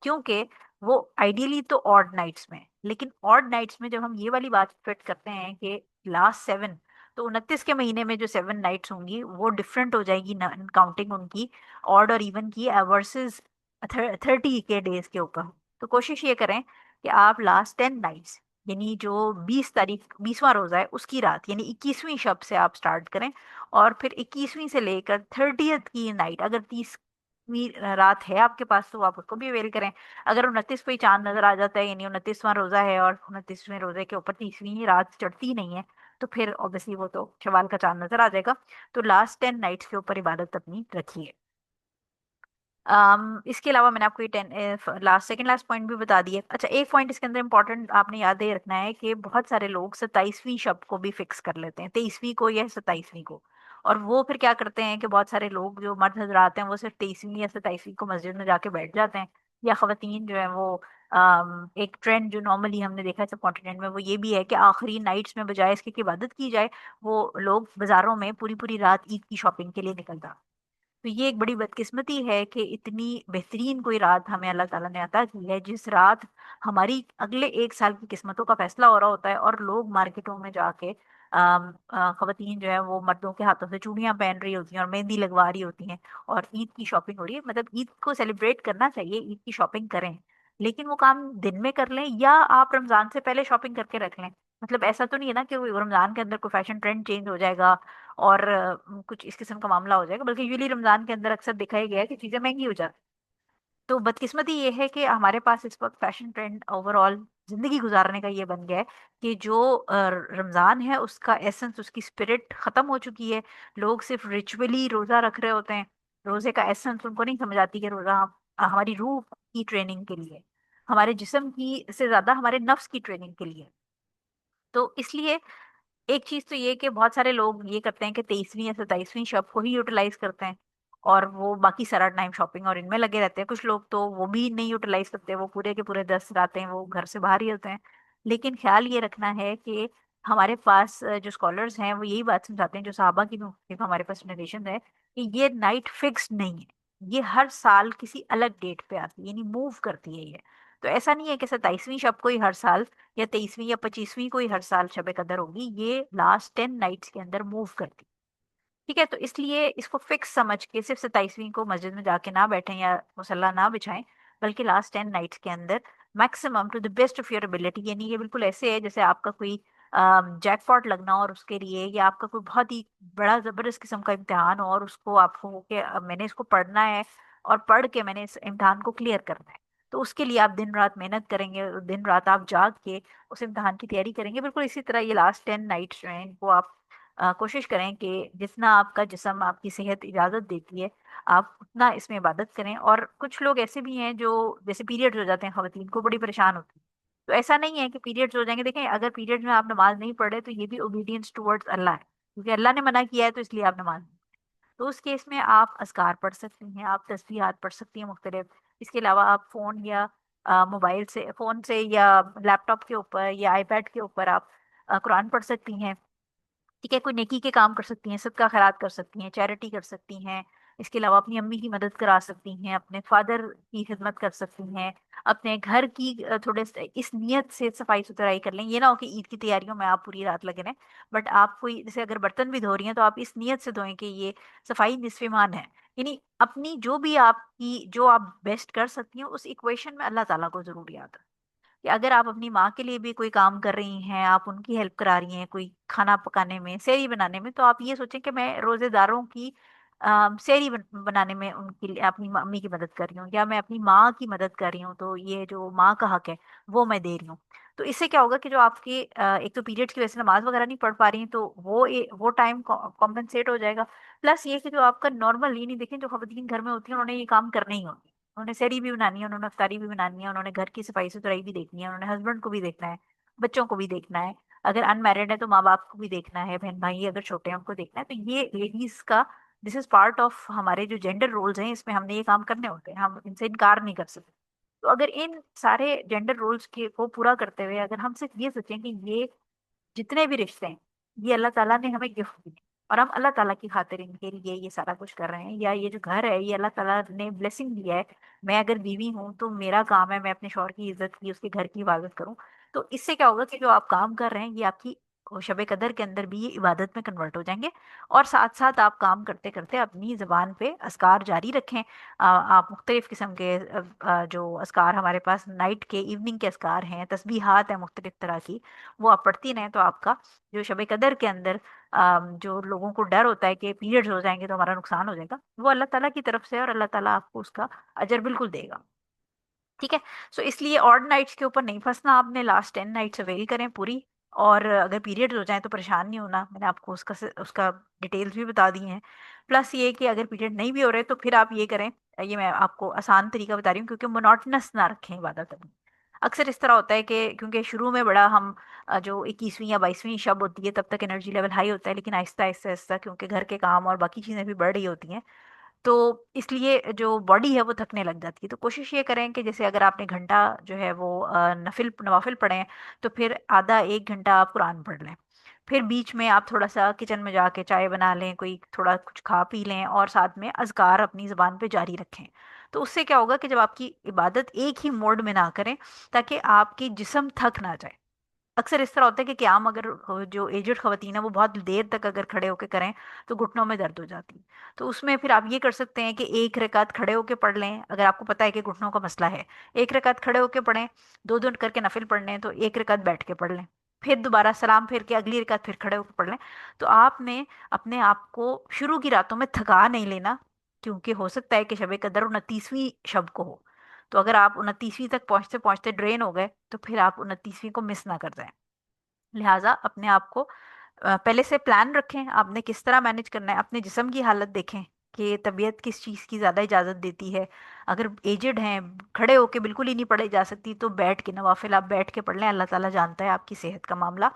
क्योंकि वो आइडियली तो ऑड नाइट्स में, लेकिन ऑड नाइट्स में जब हम ये वाली बात फिट करते हैं कि लास्ट 7, तो 29 के महीने में जो 7 नाइट्स होंगी वो डिफरेंट हो जाएगी काउंटिंग उनकी ऑड और इवन की वर्सेस 30 के डेज के ऊपर। तो कोशिश ये करें कि आप लास्ट 10 नाइट्स, यानी जो 20 तारीख 20वां रोजा है उसकी रात, यानी 21वीं शब से आप स्टार्ट करें, और फिर 21वीं से लेकर 30th की नाइट, अगर 30वीं रात है आपके पास तो आप उसको भी अवेल करें। अगर 29 पे ही चांद नजर आ जाता है, यानी 29वां रोजा है और 29वें रोजे के ऊपर 30वीं रात चढ़ती नहीं है, तो फिर ऑब्वियसली वो तो शवाल का चांद नजर आ जाएगा। तो लास्ट 10 नाइट्स के ऊपर इबादत अपनी रखिए। इसके अलावा मैंने आपको ये 10 लास्ट सेकंड लास्ट पॉइंट भी बता दिए। अच्छा, एक पॉइंट इसके अंदर इंपॉर्टेंट आपने याद ही रखना है कि बहुत सारे लोग 27वीं शब्द को भी फिक्स कर लेते हैं, 23वीं को या 27वीं को। और वो फिर क्या करते हैं कि बहुत सारे लोग जो मर्द हजरात हैं वो सिर्फ 23वीं या 27वीं को मस्जिद में जाके बैठ जाते हैं, या खवातीन जो है वो एक ट्रेंड जो नॉर्मली हमने देखा है सब कॉन्टिनेंट में वो ये भी है कि आखिरी नाइट्स में बजाय इसके कि इबादत की जाए, वो लोग बाजारों में पूरी पूरी रात ईद की शॉपिंग के लिए निकल जाते हैं। तो ये एक बड़ी बदकिस्मती है कि इतनी बेहतरीन कोई रात हमें अल्लाह ताला ने अता की है, जिस रात हमारी अगले एक साल की किस्मतों का फैसला हो रहा होता है, और लोग मार्केटों में जाके खवातीन जो है वो मर्दों के हाथों से चूड़ियां पहन रही होती हैं और मेहंदी लगवा रही होती हैं, और ईद की शॉपिंग हो रही है। मतलब ईद को सेलिब्रेट करना चाहिए, ईद की शॉपिंग करें, लेकिन वो काम दिन में कर लें, या आप रमजान से पहले शॉपिंग करके रख लें। मतलब ऐसा तो नहीं है ना कि वो रमजान के अंदर कोई फैशन ट्रेंड चेंज हो जाएगा और कुछ इस किस्म का मामला हो जाएगा, बल्कि यूजली रमजान के अंदर अक्सर देखा ही गया है कि चीजें महंगी हो जाती। तो बदकिस्मती ये है कि हमारे पास इस वक्त फैशन ट्रेंड ओवरऑल जिंदगी गुजारने का ये बन गया है कि जो रमजान है उसका एसेंस, उसकी स्पिरिट खत्म हो चुकी है। लोग सिर्फ रिचुअली रोजा रख रहे होते हैं, रोजे का एसेंस उनको नहीं समझ आती कि रोजा हमारी रूह की ट्रेनिंग के लिए, हमारे जिस्म की से ज्यादा हमारे नफ्स की ट्रेनिंग के लिए। तो इसलिए एक चीज तो ये कि बहुत सारे लोग ये करते हैं कि 23वीं या 27वीं शब को ही यूटिलाइज करते हैं, और वो बाकी सारा टाइम शॉपिंग और इनमें लगे रहते हैं। कुछ लोग तो वो भी नहीं यूटिलाइज करते, वो पूरे के पूरे 10 रातें वो घर से बाहर ही होते हैं। लेकिन ख्याल ये रखना है कि हमारे पास जो स्कॉलर्स हैं वो यही बात समझाते हैं, जो साहबा की भी मुख्तलिफ हमारे पास जनरेशन है, कि ये नाइट फिक्स्ड नहीं है, ये हर साल किसी अलग डेट पे आती है, यानी मूव करती है ये। तो ऐसा नहीं है कि 27वीं शब को ही हर साल, या 23वीं या 25वीं को ही हर साल शब कदर होगी, ये लास्ट 10 नाइट्स के अंदर मूव करती। ठीक है, तो इसलिए इसको फिक्स समझ के सिर्फ 27वीं को मस्जिद में जाके ना बैठें या मुसल्ला ना बिछाएं, बल्कि लास्ट 10 नाइट्स के अंदर maximum to the best of your ability, यानी ये बिल्कुल ऐसे है जैसे आपका कोई जैकपॉट लगना हो और उसके लिए, या आपका कोई बहुत ही बड़ा जबरदस्त किस्म का इम्तिहान हो और उसको आपको हो कि मैंने इसको पढ़ना है और पढ़ के मैंने इस इम्तिहान को क्लियर करना है। तो उसके लिए आप दिन रात मेहनत करेंगे, दिन रात आप जाग के उस इम्तिहान की तैयारी करेंगे। बिल्कुल इसी तरह ये लास्ट 10 नाइट्स जो हैं इनको आप कोशिश करें कि जितना आपका जिस्म आपकी सेहत इजाजत देती है आप उतना इसमें इबादत करें। और कुछ लोग ऐसे भी हैं जो जैसे पीरियड्स हो जाते हैं, खवातीन को बड़ी परेशान होती है। तो ऐसा नहीं है कि पीरियड्स हो जाएंगे, देखें अगर पीरियड्स में आप नमाज नहीं पढ़ रहे तो ये भी ओबीडियंस टुवर्ड्स अल्लाह है, क्योंकि अल्लाह ने मना किया है तो इसलिए आप नमाज, तो उस केस में आप अज़कार पढ़ सकती हैं, आप तस्बीहात पढ़ सकती हैं मुख्तलिफ। इसके अलावा आप फ़ोन या मोबाइल से, फ़ोन से या लैपटॉप के ऊपर या आईपैड के ऊपर आप कुरान पढ़ सकती हैं। ठीक है, कोई नेकी के काम कर सकती हैं, सदका खैरात कर सकती हैं, चैरिटी कर सकती हैं। इसके अलावा अपनी अम्मी की मदद करा सकती हैं, अपने फादर की खिदमत कर सकती हैं, अपने घर की इस नियत से सफाई सुथराई कर लें। ये ना हो कि ईद की तैयारियों में आप पूरी रात लगे रहें, बट आप कोई जैसे अगर बर्तन भी धो रही हैं तो आप इस नियत से धोएं कि ये सफाई निस्फ ईमान है। यानी अपनी जो भी आपकी जो आप बेस्ट कर सकती हैं उस इक्वेशन में अल्लाह ताला को जरूर याद रखें। कि अगर आप अपनी माँ के लिए भी कोई काम कर रही हैं, आप उनकी हेल्प करा रही हैं कोई खाना पकाने में, सेहरी बनाने में, तो आप ये सोचें कि मैं रोजेदारों की सेहरी बनाने में उनकी अपनी मम्मी की मदद कर रही हूँ, या मैं अपनी माँ की मदद कर रही हूँ, तो ये जो माँ का हक है वो मैं दे रही हूँ। तो इससे क्या होगा कि जो आपके एक तो पीरियड्स की वजह से नमाज वगैरह नहीं पढ़ पा रही हैं, तो वो टाइम कॉम्पनसेट हो जाएगा। प्लस ये कि जो आपका नॉर्मल, ये नहीं देखें जो खवातीन घर में होती हैं उन्होंने ये काम करने ही होते हैं, उन्होंने सेहरी भी बनानी है, उन्होंने अफ्तारी भी बनानी है, उन्होंने घर की सफाई सुथराई भी देखनी है, उन्होंने हस्बैंड को भी देखना है, बच्चों को भी देखना है, अगर अनमैरिड है तो माँ बाप को भी देखना है, बहन भाई अगर छोटे हैं उनको देखना है। तो ये लेडीज का, दिस इज पार्ट ऑफ हमारे जो जेंडर रोल्स हैं, इसमें हमने ये काम करने होते हैं, हम इनसे इनकार नहीं कर सकते। तो अगर इन सारे जेंडर रोल्स के को पूरा करते हुए अगर हम सिर्फ ये सोचें कि ये जितने भी रिश्ते हैं ये अल्लाह ताला ने हमें गिफ्ट दिए, और हम अल्लाह ताला की खातिर इनके लिए ये सारा कुछ कर रहे हैं, या ये जो घर है ये अल्लाह ताला ने ब्लेसिंग दिया है, मैं अगर बीवी हूँ तो मेरा काम है मैं अपने शौहर की इज्जत की, उसके घर की हिफाजत करूँ। तो इससे क्या होगा कि जो आप काम कर रहे हैं ये आपकी शब कदर के अंदर भी ये इबादत में कन्वर्ट हो जाएंगे। और साथ साथ आप काम करते करते अपनी जबान पे अस्कार जारी रखें। आप मुख्तलिफ किस्म के जो अस्कार हमारे पास नाइट के, इवनिंग के अस्कार हैं, तस्बीहात हैं मुख्तलिफ तरह की, वो आप पढ़ती रहें, तो आपका जो शब कदर के अंदर जो लोगों को डर होता है कि पीरियड्स हो जाएंगे तो हमारा नुकसान हो जाएगा, वो अल्लाह ताला की तरफ से है, और अल्लाह ताला आपको उसका अजर बिल्कुल देगा। ठीक है, सो इसलिए ऑड नाइट्स के ऊपर नहीं फंसना, आपने लास्ट 10 नाइट्स अवेल करें पूरी। और अगर पीरियड्स हो जाए तो परेशान नहीं होना, मैंने आपको उसका डिटेल्स भी बता दी हैं। प्लस ये कि अगर पीरियड नहीं भी हो रहे तो फिर आप ये करें, ये मैं आपको आसान तरीका बता रही हूँ, क्योंकि मोनोटनस ना रखें इबादत अपनी। अक्सर इस तरह होता है कि क्योंकि शुरू में बड़ा हम जो 21वीं या 22वीं शब होती है तब तक एनर्जी लेवल हाई होता है, लेकिन आहिस्ता आहिस्ता आहिस्ता क्योंकि घर के काम और बाकी चीज़ें भी बढ़ रही होती हैं, तो इसलिए जो बॉडी है वो थकने लग जाती है। तो कोशिश ये करें कि जैसे अगर आपने घंटा जो है वो नफिल नवाफिल पढ़े हैं, तो फिर आधा एक घंटा आप कुरान पढ़ लें। फिर बीच में आप थोड़ा सा किचन में जाके चाय बना लें, कोई थोड़ा कुछ खा पी लें, और साथ में अज़कार अपनी ज़बान पे जारी रखें। तो उससे क्या होगा कि जब आपकी इबादत एक ही मोड में ना करें, ताकि आपकी जिस्म थक ना जाए। अक्सर इस तरह होता है कि क़याम अगर जो एजड खवातीन है वो बहुत देर तक अगर खड़े होकर करें तो घुटनों में दर्द हो जाती है। तो उसमें फिर आप ये कर सकते हैं कि एक रकात खड़े होकर पढ़ लें, अगर आपको पता है कि घुटनों का मसला है। एक रकात खड़े होकर पढ़ें, दो दो करके नफिल पढ़ने हैं तो एक रकात बैठ के पढ़ लें। फिर दोबारा सलाम फिर के अगली रकात फिर खड़े होकर पढ़ लें। तो आपने अपने आप को शुरू की रातों में थका नहीं लेना, क्योंकि हो सकता है कि शब कदर 29वीं शब को हो। तो अगर आप 29वीं तक पहुंचते पहुंचते ड्रेन हो गए तो फिर आप 29वीं को मिस ना कर जाएं। लिहाजा अपने आप को पहले से प्लान रखें, आपने किस तरह मैनेज करना है। अपने जिस्म की हालत देखें कि तबीयत किस चीज़ की ज़्यादा इजाज़त देती है। अगर एजेड हैं, खड़े होके बिल्कुल ही नहीं पढ़े जा सकती, तो बैठ के नवाफिल आप बैठ के पढ़ लें, अल्लाह ताला जानता है आपकी सेहत का मामला।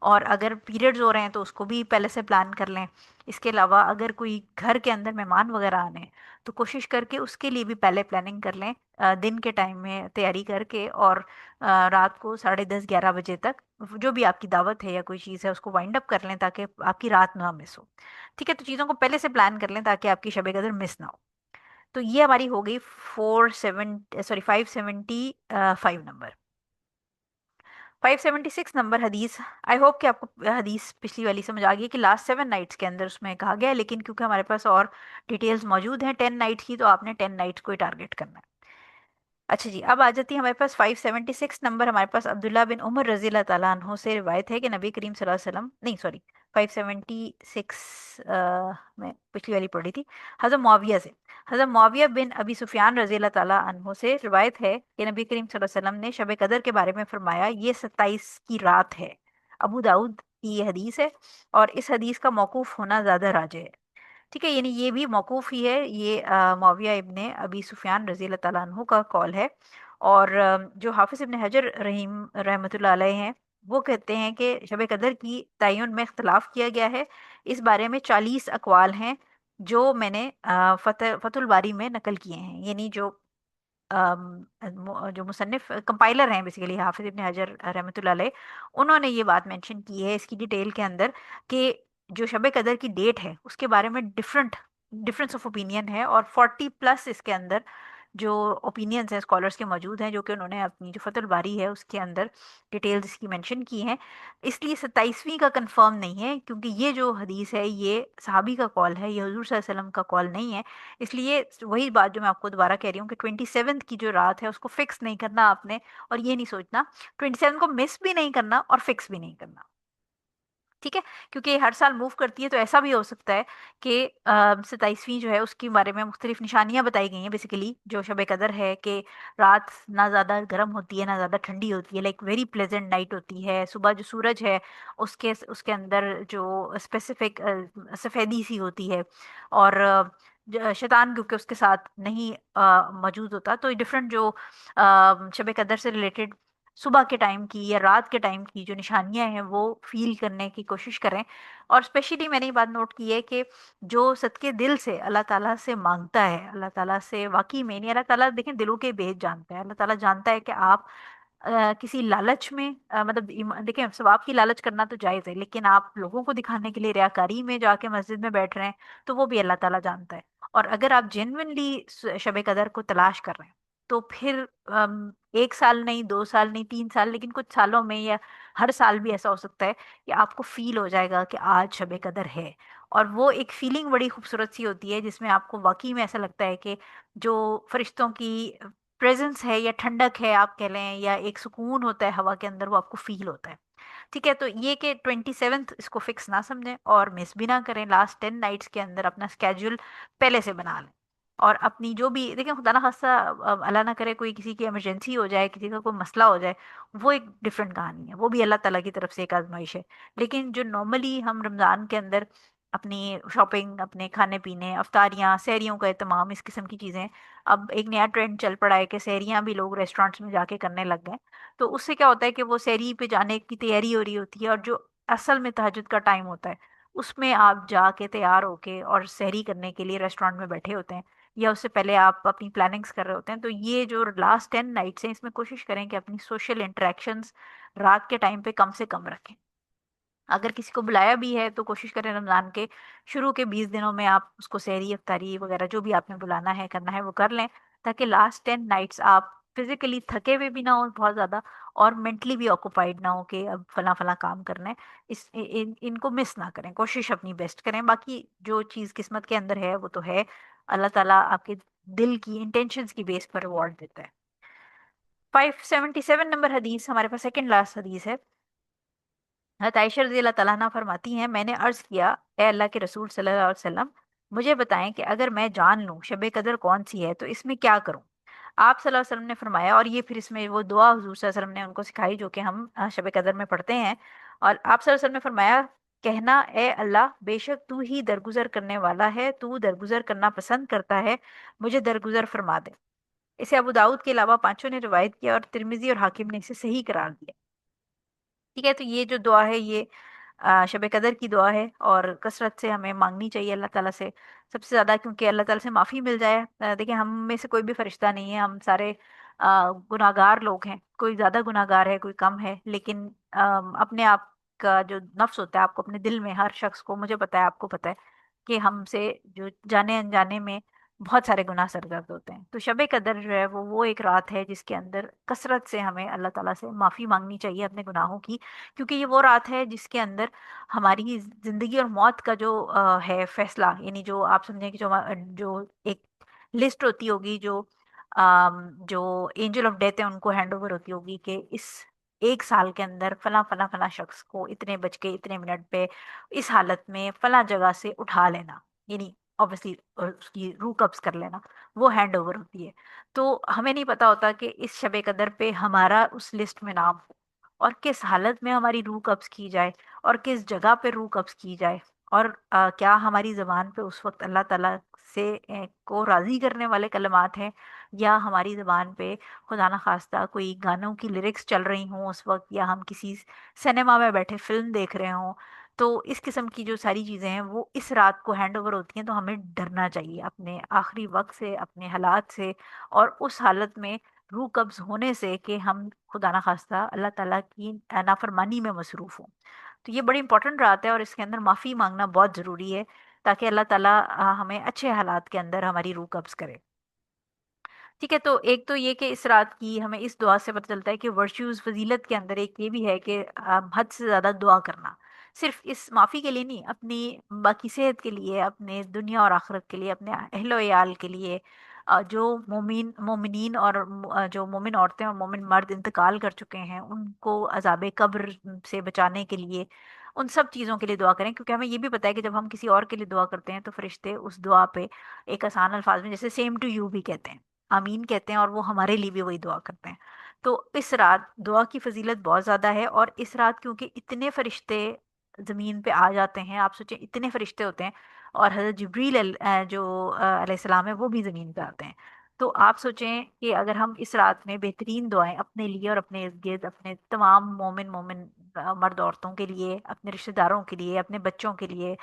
और अगर पीरियड्स हो रहे हैं तो उसको भी पहले से प्लान कर लें। इसके अलावा अगर कोई घर के अंदर मेहमान वगैरह आने हैं तो कोशिश करके उसके लिए भी पहले प्लानिंग कर लें, दिन के टाइम में तैयारी करके, और रात को 10:30-11 बजे तक जो भी आपकी दावत है या कोई चीज़ है उसको वाइंड अप कर लें, ताकि आपकी रात ना मिस हो। ठीक है, तो चीज़ों को पहले से प्लान कर लें ताकि आपकी शब कदर मिस ना हो। तो ये हमारी हो गई 575 नंबर। 576 नंबर हदीस। आई होप कि आपको हदीस पिछली वाली समझ आ गई कि लास्ट 7 नाइट्स के अंदर उसमें कहा गया है, लेकिन क्योंकि हमारे पास और डिटेल्स मौजूद हैं 10 नाइट्स की, तो आपने 10 नाइट्स को ही टारगेट करना है। अच्छा जी, अब आ जाती है हमारे पास 576 नंबर। हमारे पास अब्दुल्ला बिन उमर रजी अल्लाह ताला अन्हो से रिवायत है कि नबी करीम सल्लल्लाहु अलैहि वसल्लम, नहीं सॉरी, 576 में पिछली वाली पढ़ी थी। हज़रत मुआविया से, हज़रत मुआविया बिन अबी सुफियान रजी अल्लाह ताला अन्हो से रिवायत है कि नबी करीम सल्लल्लाहु अलैहि वसल्लम ने शब कदर के बारे में फरमाया, ये 27 की रात है। अबू दाऊद की ये हदीस है, और इस हदीस का मौकूफ होना ज़्यादा राजे है। ठीक है, यानी ये भी मौकूफ ही है, ये मुआविया इब्ने अबी सुफियान रजी अल्लाह ताला अन्हु का कॉल है। और जो हाफिज इब्ने हजर रहीम रहमतुल्लाह अलैह हैं, वो कहते हैं कि शब कदर की तयन में इख्तलाफ किया गया है। इस बारे में 40 अकवाल हैं जो मैंने फतुल बारी में नकल किए हैं। यानी जो जो मुसन्निफ कंपाइलर हैं बेसिकली हाफिज इब्ने हजर रहमतुल्लाह अलैह, उन्होंने ये बात मेंशन की है इसकी डिटेल के अंदर कि जो शब कदर की डेट है उसके बारे में डिफरेंस ऑफ ओपिनियन है, और 40+ इसके अंदर जो ओपिनियंस हैं स्कॉलर्स के मौजूद हैं, जो कि उन्होंने अपनी जो फतुल बारी है उसके अंदर डिटेल्स इसकी मेंशन की हैं। इसलिए 27वीं का कंफर्म नहीं है, क्योंकि ये जो हदीस है ये सहाबी का कॉल है, ये हुजूर सल्लल्लाहु अलैहि वसल्लम का कॉल नहीं है। इसलिए वही बात जो मैं आपको दोबारा कह रही हूँ कि 27th की जो रात है उसको फिक्स नहीं करना आपने, और ये नहीं सोचना 27 को मिस भी नहीं करना और फिक्स भी नहीं करना। ठीक है, क्योंकि ये हर साल मूव करती है, तो ऐसा भी हो सकता है कि 27वीं जो है उसके बारे में मुख्तलिफ निशानियां बताई गई हैं बेसिकली, जो शब कदर है कि रात ना ज़्यादा गर्म होती है ना ज़्यादा ठंडी होती है, लाइक वेरी प्लेजेंट नाइट होती है। सुबह जो सूरज है उसके उसके अंदर जो स्पेसिफिक सफ़ेदी सी होती है, और शैतान क्योंकि उसके साथ नहीं मौजूद होता, तो डिफरेंट जो शब कदर से रिलेटेड सुबह के टाइम की या रात के टाइम की जो निशानियां हैं वो फील करने की कोशिश करें। और स्पेशली मैंने ये बात नोट की है कि जो सदके दिल से अल्लाह ताला से मांगता है, अल्लाह ताला से वाकई में, नहीं, अल्लाह ताला देखें दिलों के भेद जानता है। अल्लाह ताला जानता है कि आप किसी लालच में मतलब देखें, सवाब की लालच करना तो जायज़ है, लेकिन आप लोगों को दिखाने के लिए रियाकारी में जाके मस्जिद में बैठ रहे हैं, तो वो भी अल्लाह ताला जानता है। और अगर आप जेन्युइनली शब कदर को तलाश कर रहे हैं, तो फिर 1 साल नहीं, 2 साल नहीं, 3 साल, लेकिन कुछ सालों में या हर साल भी ऐसा हो सकता है कि आपको फील हो जाएगा कि आज शब कदर है। और वो एक फीलिंग बड़ी खूबसूरत सी होती है, जिसमें आपको वाकई में ऐसा लगता है कि जो फरिश्तों की प्रेजेंस है या ठंडक है आप कह लें, या एक सुकून होता है हवा के अंदर, वो आपको फील होता है। ठीक है, तो ये कि 27th इसको फिक्स ना समझें और मिस भी ना करें। लास्ट 10 नाइट्स के अंदर अपना स्केड्यूल पहले से बना लें। और अपनी जो भी देखें, खुदा ना खास्ता अल्लाह ना करे कोई किसी की इमरजेंसी हो जाए, किसी का कोई मसला हो जाए, वो एक डिफरेंट कहानी है, वो भी अल्लाह ताला की तरफ से एक आजमाइश है। लेकिन जो नॉर्मली हम रमज़ान के अंदर अपनी शॉपिंग, अपने खाने पीने, अफ्तारियाँ, सहरियों का एहतमाम, इस किस्म की चीज़ें, अब एक नया ट्रेंड चल पड़ा है कि सहरियाँ भी लोग रेस्टोरेंट्स में जाके करने लग गए। तो उससे क्या होता है कि वो सहरी पे जाने की तैयारी हो रही होती है, और जो असल में तहज्जुद का टाइम होता है उसमें आप जाके तैयार होके और सहरी करने के लिए रेस्टोरेंट में बैठे होते हैं, या उससे पहले आप अपनी प्लानिंग्स कर रहे होते हैं। तो ये जो लास्ट 10 नाइट्स हैं, इसमें कोशिश करें कि अपनी सोशल इंटरेक्शंस रात के टाइम पे कम से कम रखें। अगर किसी को बुलाया भी है तो कोशिश करें रमजान के शुरू के 20 दिनों में आप उसको सहरी इफ्तारी वगैरह जो भी आपने बुलाना है करना है वो कर लें, ताकि लास्ट 10 नाइट्स आप फिजिकली थके हुए भी ना हो बहुत ज्यादा, और मेंटली भी ऑक्यूपाइड ना हो कि अब फला फला काम करना है। इनको मिस ना करें, कोशिश अपनी बेस्ट करें। बाकी जो चीज़ किस्मत के अंदर है वो तो है, अल्लाह ताला आपके दिल की इंटेंशंस की बेस पर रिवॉर्ड देता है। 577 नंबर हदीस हमारे पास सेकंड लास्ट हदीस है। हज़रत आयशा रज़ी अल्लाह तआला अन्हा फरमाती हैं, मैंने अर्ज किया, ए अल्लाह के रसूल सल्लल्लाहु अलैहि वसल्लम, मुझे बताएं कि अगर मैं जान लूं शब कदर कौन सी है तो इसमें क्या करूं। आप सल्लल्लाहु अलैहि वसल्लम ने फरमाया, और ये फिर इसमें वो दुआ हुजूर सल्लल्लाहु अलैहि वसल्लम ने उनको सिखाई जो कि हम शब कदर में पढ़ते हैं। और आप सल्लल्लाहु अलैहि वसल्लम ने फरमाया, कहना, ए अल्लाह, बेशक तू ही दरगुजर करने वाला है, तू दरगुजर करना पसंद करता है, मुझे दरगुजर फरमा दे। इसे अबू दाऊद के अलावा पांचों ने रिवायत किया और तिर्मिजी और हाकिम ने इसे सही करार दिया। ठीक है, तो ये जो दुआ है ये शब कदर की दुआ है, और कसरत से हमें मांगनी चाहिए अल्लाह ताला से सबसे ज़्यादा, क्योंकि अल्लाह ताला से माफ़ी मिल जाए। देखिए, हम में से कोई भी फरिश्ता नहीं है, हम सारे गुनाहगार लोग हैं, कोई ज़्यादा गुनाहगार है कोई कम है, लेकिन अपने आप का जो नफ्स होता है, आपको अपने दिल में, हर शख्स को, मुझे पता है आपको पता है कि हमसे जो जाने अनजाने में बहुत सारे गुनाह सरजद होते हैं। तो शब कदर जो है वो एक रात है जिसके अंदर कसरत से हमें अल्लाह ताला से माफ़ी मांगनी चाहिए अपने गुनाहों की, क्योंकि ये वो रात है जिसके अंदर हमारी जिंदगी और मौत का जो है फैसला, यानी जो आप समझें कि जो एक लिस्ट होती होगी, जो एंजल ऑफ डेथ है उनको हैंड ओवर होती होगी कि इस एक साल के अंदर फला फला फला शख्स को इतने बज के इतने मिनट पे इस हालत में फला जगह से उठा लेना, यानी ऑब्वियसली उसकी रूह कब्ज कर लेना, वो हैंड ओवर होती है। तो हमें नहीं पता होता कि इस शब कदर पे हमारा उस लिस्ट में नाम हो, और किस हालत में हमारी रूह कब्ज की जाए, और किस जगह पे रूह कब्ज की जाए, और क्या हमारी ज़बान पे उस वक्त अल्लाह ताला से को राज़ी करने वाले कलमात हैं, या हमारी ज़बान पे खुदा न खास्ता कोई गानों की लिरिक्स चल रही हों उस वक्त, या हम किसी सिनेमा में बैठे फिल्म देख रहे हों। तो इस किस्म की जो सारी चीज़ें हैं वो इस रात को हैंड ओवर होती हैं। तो हमें डरना चाहिए अपने आखिरी वक्त से, अपने हालात से, और उस हालत में रूह कब्ज होने से कि हम खुदा ना खास्ता अल्लाह ताला की नाफरमानी में मसरूफ़ हों। तो ये बड़ी इंपॉर्टेंट रात है, और इसके अंदर माफ़ी मांगना बहुत ज़रूरी है, ताकि अल्लाह ताला हमें अच्छे हालात के अंदर हमारी रूह कब्ज करे। ठीक है, तो एक तो ये कि इस रात की हमें इस दुआ से पता चलता है कि वर्च्यूज फजीलत के अंदर एक ये भी है कि हद से ज़्यादा दुआ करना, सिर्फ इस माफ़ी के लिए नहीं, अपनी बाकी सेहत के लिए, अपने दुनिया और आखिरत के लिए, अपने अहलो याल के लिए, जो मोमिनीन और जो मोमिन औरतें और मोमिन मर्द इंतकाल कर चुके हैं उनको अजाब कब्र से बचाने के लिए, उन सब चीज़ों के लिए दुआ करें। क्योंकि हमें ये भी पता है कि जब हम किसी और के लिए दुआ करते हैं तो फरिश्ते उस दुआ पे एक आसान अल्फाज में जैसे सेम टू यू भी कहते हैं, आमीन कहते हैं, और वो हमारे लिए भी वही दुआ करते हैं। तो इस रात दुआ की फजीलत बहुत ज़्यादा है, और इस रात क्योंकि इतने फरिश्ते ज़मीन पे आ जाते हैं, आप सोचें इतने फरिश्ते होते हैं, और हज़रत जिब्रील जो अलैहिस्सलाम है वो भी ज़मीन पे आते हैं। तो आप सोचें कि अगर हम इस रात में बेहतरीन दुआएं अपने लिए और अपने इर्द गिर्द अपने तमाम मोमिन मोमिन मर्द औरतों के लिए, अपने रिश्तेदारों के लिए, अपने बच्चों के लिए,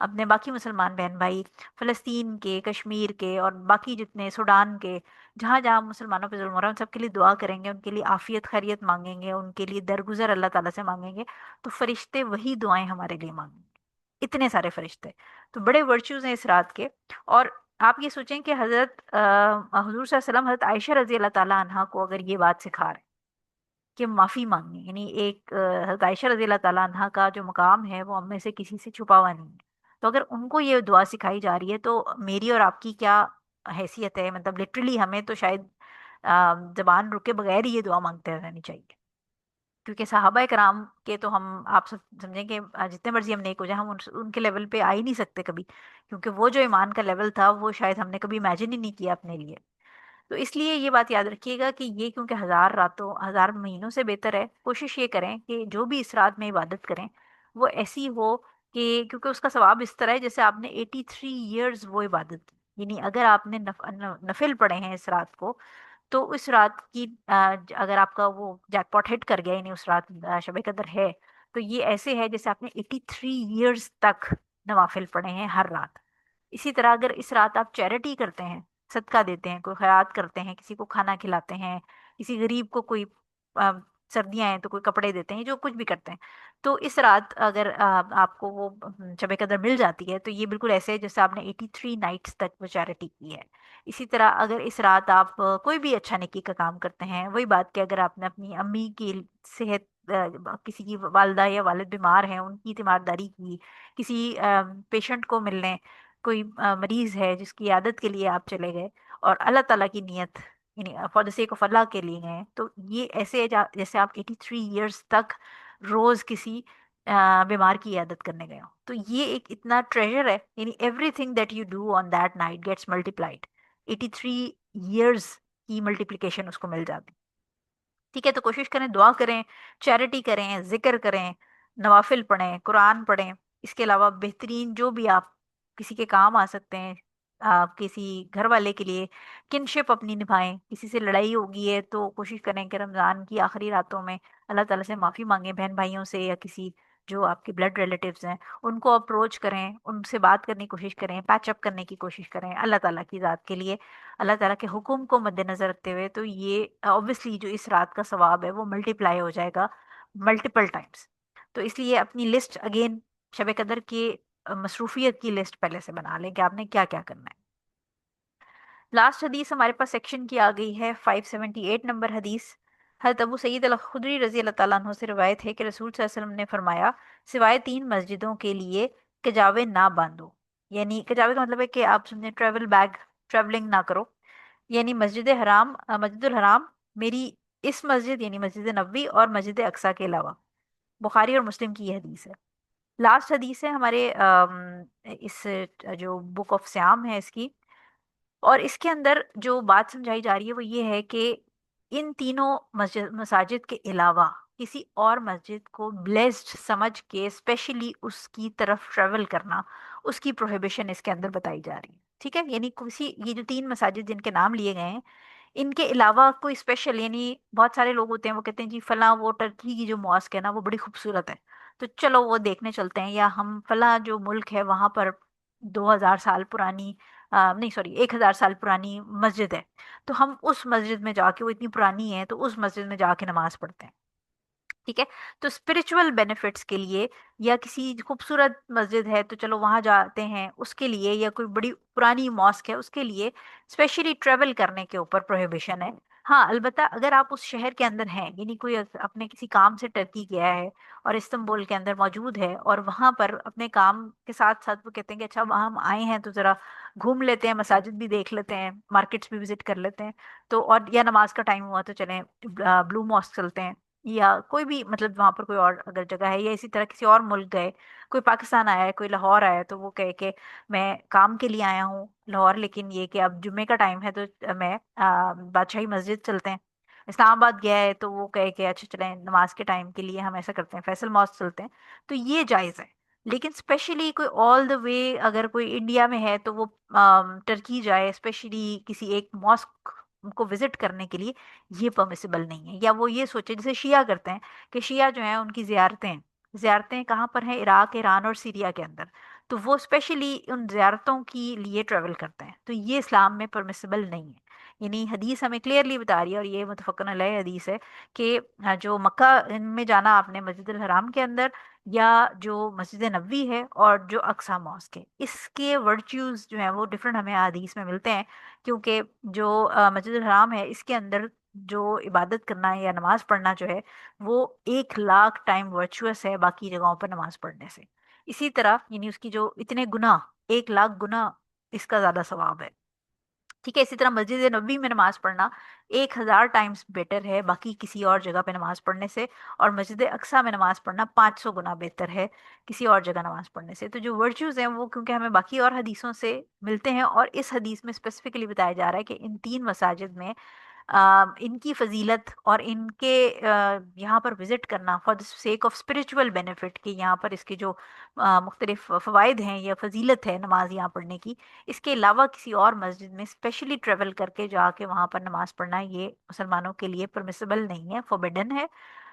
अपने बाकी मुसलमान बहन भाई, फ़लस्तीन के, कश्मीर के, और बाकी जितने सूडान के, जहाँ जहाँ मुसलमानों पे जुल्म हो रहा है, उन सब के लिए दुआ करेंगे, उनके लिए आफियत खैरियत मांगेंगे, उनके लिए दरगुजर अल्लाह ताला से मांगेंगे, तो फरिश्ते वही दुआएं हमारे लिए मांगेंगे, इतने सारे फरिश्ते। तो बड़े वर्च्यूज हैं इस रात के। और आप ये सोचें कि हजरत हुजूर सल्लल्लाहु अलैहि वसल्लम हजरत आयशा रजी अल्लाह ताला अन्हा को अगर ये बात सिखा रहे हैं कि माफ़ी मांगनी, यानी एक हज़रत आयशा रज़ी अल्लाह ताला अन्हा का जो मकाम है वो हम में से किसी से छुपा हुआ नहीं है। तो अगर उनको ये दुआ सिखाई जा रही है तो मेरी और आपकी क्या हैसियत है, मतलब लिटरली हमें तो शायद ज़बान रुके बगैर ही ये दुआ मांगते रहनी चाहिए। क्योंकि सहाबा कराम के तो हम आप सब समझें कि जितने मर्जी हम नेक हो जाए, हम उनके लेवल पे आ ही नहीं सकते कभी, क्योंकि वो जो ईमान का लेवल था वो शायद हमने कभी इमेजिन ही नहीं किया अपने लिए। तो इसलिए ये बात याद रखिएगा कि ये क्योंकि 1000 रातों 1000 महीनों से बेहतर है, कोशिश ये करें कि जो भी इस रात में इबादत करें वो ऐसी हो कि, क्योंकि उसका सवाब इस तरह है जैसे आपने 83 ईयर्स वो इबादत की। यानी अगर आपने नफिल पढ़े हैं इस रात को, तो उस रात की अगर आपका वो जैकपॉट हिट कर गया, यानी उस रात शब कदर है, तो ये ऐसे है जैसे आपने 83 ईयर्स तक नवाफिल पढ़े हैं हर रात। इसी तरह अगर इस रात आप चैरिटी करते हैं, सदका देते हैं, कोई खैरात करते हैं, किसी को खाना खिलाते हैं, किसी गरीब को कोई अ, सर्दियां हैं तो कोई कपड़े देते हैं, जो कुछ भी करते हैं, तो इस रात अगर आपको वो शब कदर मिल जाती है तो ये बिल्कुल ऐसे है जैसे आपने 83 नाइट्स तक वो चैरिटी की है। इसी तरह अगर इस रात आप कोई भी अच्छा नेकी का काम करते हैं, वही बात कि अगर आपने अपनी अम्मी की सेहत, किसी की वालदा या वालिद बीमार हैं उनकी तीमारदारी की, किसी पेशेंट को मिलने, कोई मरीज है जिसकी आदत के लिए आप चले गए और अल्लाह ताला की नियत यानी फॉर द सेक ऑफ अल्लाह के लिए गए, तो ये ऐसे है जैसे आप 83 ईयर्स तक रोज किसी बीमार की इयादत करने गए हो। तो ये एक इतना ट्रेजर है, यानी everything that you do on that night gets multiplied. 83 years की मल्टीप्लिकेशन उसको मिल जाती। ठीक है, तो कोशिश करें, दुआ करें, चैरिटी करें, जिक्र करें, नवाफिल पढ़ें, कुरान पढ़ें। इसके अलावा बेहतरीन जो भी आप किसी के काम आ सकते हैं, आप किसी घर वाले के लिए किनशिप अपनी निभाएं, किसी से लड़ाई होगी है तो कोशिश करें कि रमज़ान की आखिरी रातों में अल्लाह ताला से माफ़ी मांगें, बहन भाइयों से या किसी जो आपके ब्लड रिलेटिव्स हैं उनको अप्रोच करें, उनसे बात करने की कोशिश करें, पैचअप करने की कोशिश करें अल्लाह ताला की ज़ात के लिए, अल्लाह ताला के हुक्म को मद्देनजर रखते हुए। तो ये ऑब्वियसली जो इस रात का सवाब है वो मल्टीप्लाई हो जाएगा मल्टीपल टाइम्स। तो इसलिए अपनी लिस्ट अगेन, शब कदर के मसरूफियत की लिस्ट पहले से बना लें कि आपने क्या क्या करना है। लास्ट हदीस हमारे पास सेक्शन की आ गई है 578 नंबर हदीस। हज़रत अबू सईद अल खुदरी रजी अल्लाह ताला अन्हु से रिवायत है कि रसूल सल्लल्लाहु अलैहि वसल्लम ने फरमाया, सिवाय 3 मस्जिदों के लिए कजावे ना बांधो। यानी कजावे का मतलब है कि आप समझे ट्रेवल बैग, ट्रेवलिंग ना करो। यानी मस्जिद हराम, मस्जिदुल हराम, मेरी इस मस्जिद यानी मस्जिद नबवी और मस्जिद अक्सा के अलावा। बुखारी और मुस्लिम की यह हदीस है। लास्ट हदीस है हमारे इस जो बुक ऑफ सियाम है इसकी, और इसके अंदर जो बात समझाई जा रही है वो ये है कि इन तीनों मस्जिद मसाजिद के अलावा किसी और मस्जिद को ब्लेस्ड समझ के स्पेशली उसकी तरफ ट्रेवल करना, उसकी प्रोहिबिशन इसके अंदर बताई जा रही है। ठीक है, यानी किसी, ये जो 3 मसाजिद जिनके नाम लिए गए हैं इनके अलावा कोई स्पेशल, यानी बहुत सारे लोग होते हैं वो कहते हैं जी फला वो टर्की की जो मॉस्क है ना वो बड़ी खूबसूरत है, तो चलो वो देखने चलते हैं, या हम फला जो मुल्क है वहां पर 2000 साल पुरानी, नहीं सॉरी 1000 साल पुरानी मस्जिद है, तो हम उस मस्जिद में जाके, वो इतनी पुरानी है तो उस मस्जिद में जाके नमाज पढ़ते हैं। ठीक है, तो स्पिरिचुअल बेनिफिट्स के लिए, या किसी खूबसूरत मस्जिद है तो चलो वहां जाते हैं उसके लिए, या कोई बड़ी पुरानी मॉस्क है उसके लिए स्पेशली ट्रेवल करने के ऊपर प्रोहिबिशन है। हाँ, अलबत्ता अगर आप उस शहर के अंदर हैं, यानी कोई अपने किसी काम से टर्की गया है और इस्तांबुल के अंदर मौजूद है और वहां पर अपने काम के साथ साथ वो कहते हैं कि अच्छा वहाँ हम आए हैं तो जरा घूम लेते हैं, मसाजिद भी देख लेते हैं, मार्केट्स भी विजिट कर लेते हैं, तो और या नमाज का टाइम हुआ तो चलें ब्लू मॉस्क चलते हैं, या कोई भी मतलब वहां पर कोई और अगर जगह है, या इसी तरह किसी और मुल्क गए, कोई पाकिस्तान आया है, कोई लाहौर आया है, तो वो कहे कि मैं काम के लिए आया हूँ लाहौर, लेकिन ये कि अब जुम्मे का टाइम है तो मैं बादशाही मस्जिद चलते हैं। इस्लामाबाद गया है तो वो कहे कि अच्छा चलें नमाज के टाइम के लिए हम ऐसा करते हैं फैसल मॉस्क चलते हैं, तो ये जायज़ है। लेकिन स्पेशली कोई ऑल द वे अगर कोई इंडिया में है तो वो टर्की जाए स्पेशली किसी एक मॉस्क को विजिट करने के लिए, ये परमिसिबल नहीं है। या वो ये सोचे जैसे शिया करते हैं कि शिया जो है उनकी जियारतें, जियारतें कहाँ पर हैं, इराक, ईरान और सीरिया के अंदर, तो वो स्पेशली उन जियारतों के लिए ट्रेवल करते हैं, तो ये इस्लाम में परमिसिबल नहीं है। यानी हदीस हमें क्लियरली बता रही है, और ये मुतफक्कन अलैह हदीस है कि जो मक्का में जाना आपने मस्जिद हराम के अंदर, या जो मस्जिद नबवी है और जो अक्सा मॉस्क है, इसके वर्च्यूज जो हैं वो डिफरेंट हमें हदीस में मिलते हैं। क्योंकि जो मस्जिद हराम है इसके अंदर जो इबादत करना है या नमाज पढ़ना जो है वो 1 लाख टाइम वर्चुअस है बाकी जगहों पर नमाज पढ़ने से। इसी तरह यानी उसकी जो इतने गुना, 1 लाख गुना इसका ज्यादा सवाब है। ठीक है, इसी तरह मस्जिद नबी में नमाज पढ़ना 1000 टाइम्स बेटर है बाकी किसी और जगह पे नमाज पढ़ने से, और मस्जिद अक्सा में नमाज पढ़ना 500 गुना बेहतर है किसी और जगह नमाज पढ़ने से। तो जो वर्च्यूज हैं वो क्योंकि हमें बाकी और हदीसों से मिलते हैं, और इस हदीस में स्पेसिफिकली बताया जा रहा है कि इन 3 मसाजिद में इनकी फजीलत और इनके यहाँ पर विजिट करना for the sake of spiritual benefit, कि यहाँ पर इसके जो मुख्तलिफ फ़वाइद हैं या फजीलत है नमाज यहाँ पढ़ने की, इसके अलावा किसी और मस्जिद में स्पेशली ट्रेवल करके जाके वहाँ पर नमाज पढ़ना ये मुसलमानों के लिए परमिसिबल नहीं है, फॉरबिडन है।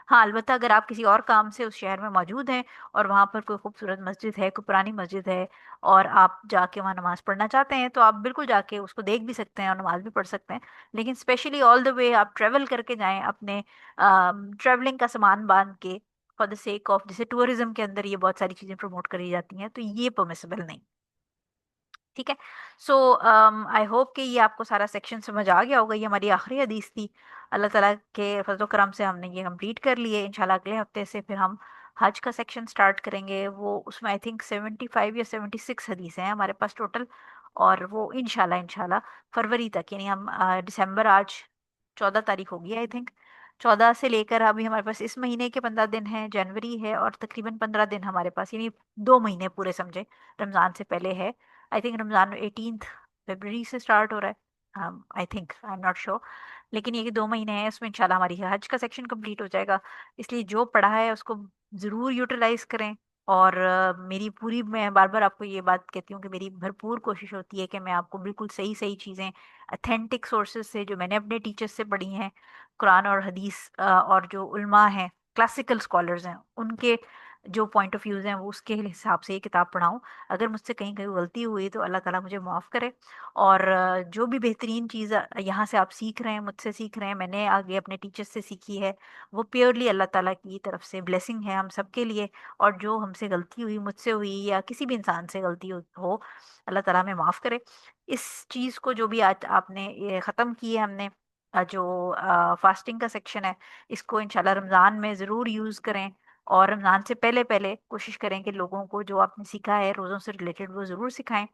हाँ, अलबत्ता अगर आप किसी और काम से उस शहर में मौजूद हैं और वहाँ पर कोई खूबसूरत मस्जिद है, कोई पुरानी मस्जिद है, और आप जाके वहाँ नमाज पढ़ना चाहते हैं, तो आप बिल्कुल जाके उसको देख भी सकते हैं और नमाज भी पढ़ सकते हैं। लेकिन स्पेशली ऑल द वे आप ट्रेवल करके जाएं अपने ट्रेवलिंग का सामान बांध के, फॉर द सेक ऑफ, जैसे टूरिज्म के अंदर ये बहुत सारी चीज़ें प्रमोट करी जाती हैं, तो ये परमिसिबल नहीं। ठीक है। सो आई होप कि ये आपको सारा सेक्शन समझ आ गया होगा। ये हमारी आखिरी हदीस थी। अल्लाह ताला के फजल करम से हमने ये कंप्लीट कर लिए। इंशाल्लाह अगले हफ्ते से फिर हम हज का सेक्शन स्टार्ट करेंगे। वो उसमें आई थिंक 75 या 76 हदीस हैं हमारे पास टोटल। और वो इंशाल्लाह इंशाल्लाह फरवरी तक, यानी हम दिसंबर, आज 14 तारीख होगी आई थिंक, 14 से लेकर अभी हमारे पास इस महीने के 15 दिन हैं, जनवरी है, और तकरीबन 15 दिन हमारे पास, यानी 2 महीने पूरे समझे, रमज़ान से पहले है। आई थिंक रमज़ान 18 फरवरी से स्टार्ट हो रहा है, I think, I am not sure. लेकिन ये कि 2 महीने हैं, उसमें इंशाल्लाह हमारी हज का सेक्शन कंप्लीट हो जाएगा। इसलिए जो पढ़ा है उसको ज़रूर यूटिलाइज करें। और मेरी पूरी, मैं बार बार आपको ये बात कहती हूँ कि मेरी भरपूर कोशिश होती है कि मैं आपको बिल्कुल सही सही चीज़ें अथेंटिक सोर्सेज से, जो मैंने अपने टीचर्स से पढ़ी हैं, कुरान और हदीस, और जो उल्मा हैं, क्लासिकल स्कॉलर्स हैं, उनके जो पॉइंट ऑफ व्यूज़ हैं, वो उसके हिसाब से ये किताब पढ़ाऊँ। अगर मुझसे कहीं कहीं गलती हुई तो अल्लाह ताला मुझे माफ़ करे। और जो भी बेहतरीन चीज़ यहाँ से आप सीख रहे हैं, मुझसे सीख रहे हैं, मैंने आगे अपने टीचर्स से सीखी है, वो प्योरली अल्लाह ताला की तरफ से ब्लेसिंग है हम सब के लिए। और जो हमसे गलती हुई, मुझसे हुई, या किसी भी इंसान से गलती हो, अल्लाह ताला हमें माफ़ करे। इस चीज़ को जो भी आज आपने ये ख़त्म की है हमने, जो फास्टिंग का सेक्शन है, इसको इंशाल्लाह रमज़ान में ज़रूर यूज़ करें। और रमज़ान से पहले पहले कोशिश करें कि लोगों को जो आपने सीखा है रोज़ों से रिलेटेड वो ज़रूर सिखाएं।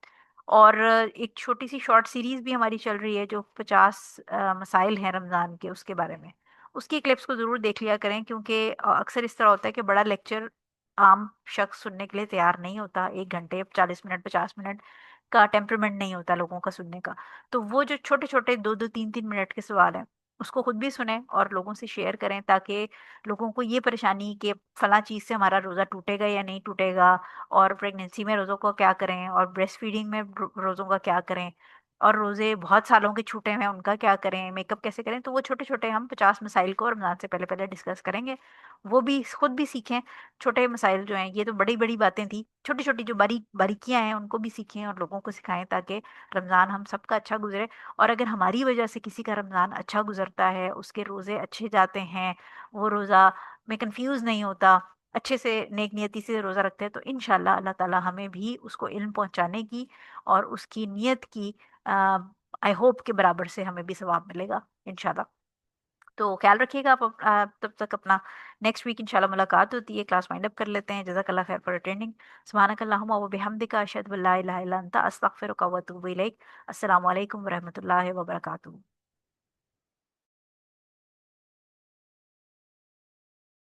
और एक छोटी सी शॉर्ट सीरीज़ भी हमारी चल रही है, जो 50 मसाइल हैं रमज़ान के, उसके बारे में, उसकी क्लिप्स को ज़रूर देख लिया करें। क्योंकि अक्सर इस तरह होता है कि बड़ा लेक्चर आम शख्स सुनने के लिए तैयार नहीं होता। 1 घंटे 40 मिनट 50 मिनट का टेम्परमेंट नहीं होता लोगों का सुनने का। तो वो जो छोटे छोटे 2-2 3-3 मिनट के सवाल हैं, उसको खुद भी सुने और लोगों से शेयर करें, ताकि लोगों को ये परेशानी कि फला चीज़ से हमारा रोज़ा टूटेगा या नहीं टूटेगा, और प्रेगनेंसी में रोज़ों को क्या करें, और ब्रेस्ट फीडिंग में रोज़ों का क्या करें, और रोज़े बहुत सालों के छूटे हैं उनका क्या करें, मेकअप कैसे करें। तो वो छोटे छोटे हम 50 मसाइल को रमज़ान से पहले पहले डिस्कस करेंगे। वो भी खुद भी सीखें। छोटे मसाइल जो हैं, ये तो बड़ी बड़ी बातें थी, छोटी छोटी जो बारीकियां हैं उनको भी सीखें और लोगों को सिखाएं, ताकि रमज़ान हम सबका अच्छा गुजरे। और अगर हमारी वजह से किसी का रमज़ान अच्छा गुजरता है, उसके रोज़े अच्छे जाते हैं, वो रोज़ा में कंफ्यूज नहीं होता, अच्छे से नेक नियति से रोज़ा रखते हैं, तो इंशाल्लाह अल्लाह ताला हमें भी उसको इल्म पहुंचाने की और उसकी नियत की, आई होप के बराबर से हमें भी सवाब मिलेगा इंशाल्लाह। तो ख्याल रखिएगा आप तब तक अपना। नेक्स्ट वीक इंशाल्लाह मुलाकात होती है। क्लास वाइंड अप कर लेते हैं। जज़ाकल्लाह खैर फॉर अटेंडिंग। सुब्हानकल्लाहुम्मा व बिहम्दिका अशहदु अल्ला इलाहा इल्ला अंता अस्तगफिरुका व अतूबु इलैक। अस्सलामु अलैकुम व रहमतुल्लाहि व बरकातुहू।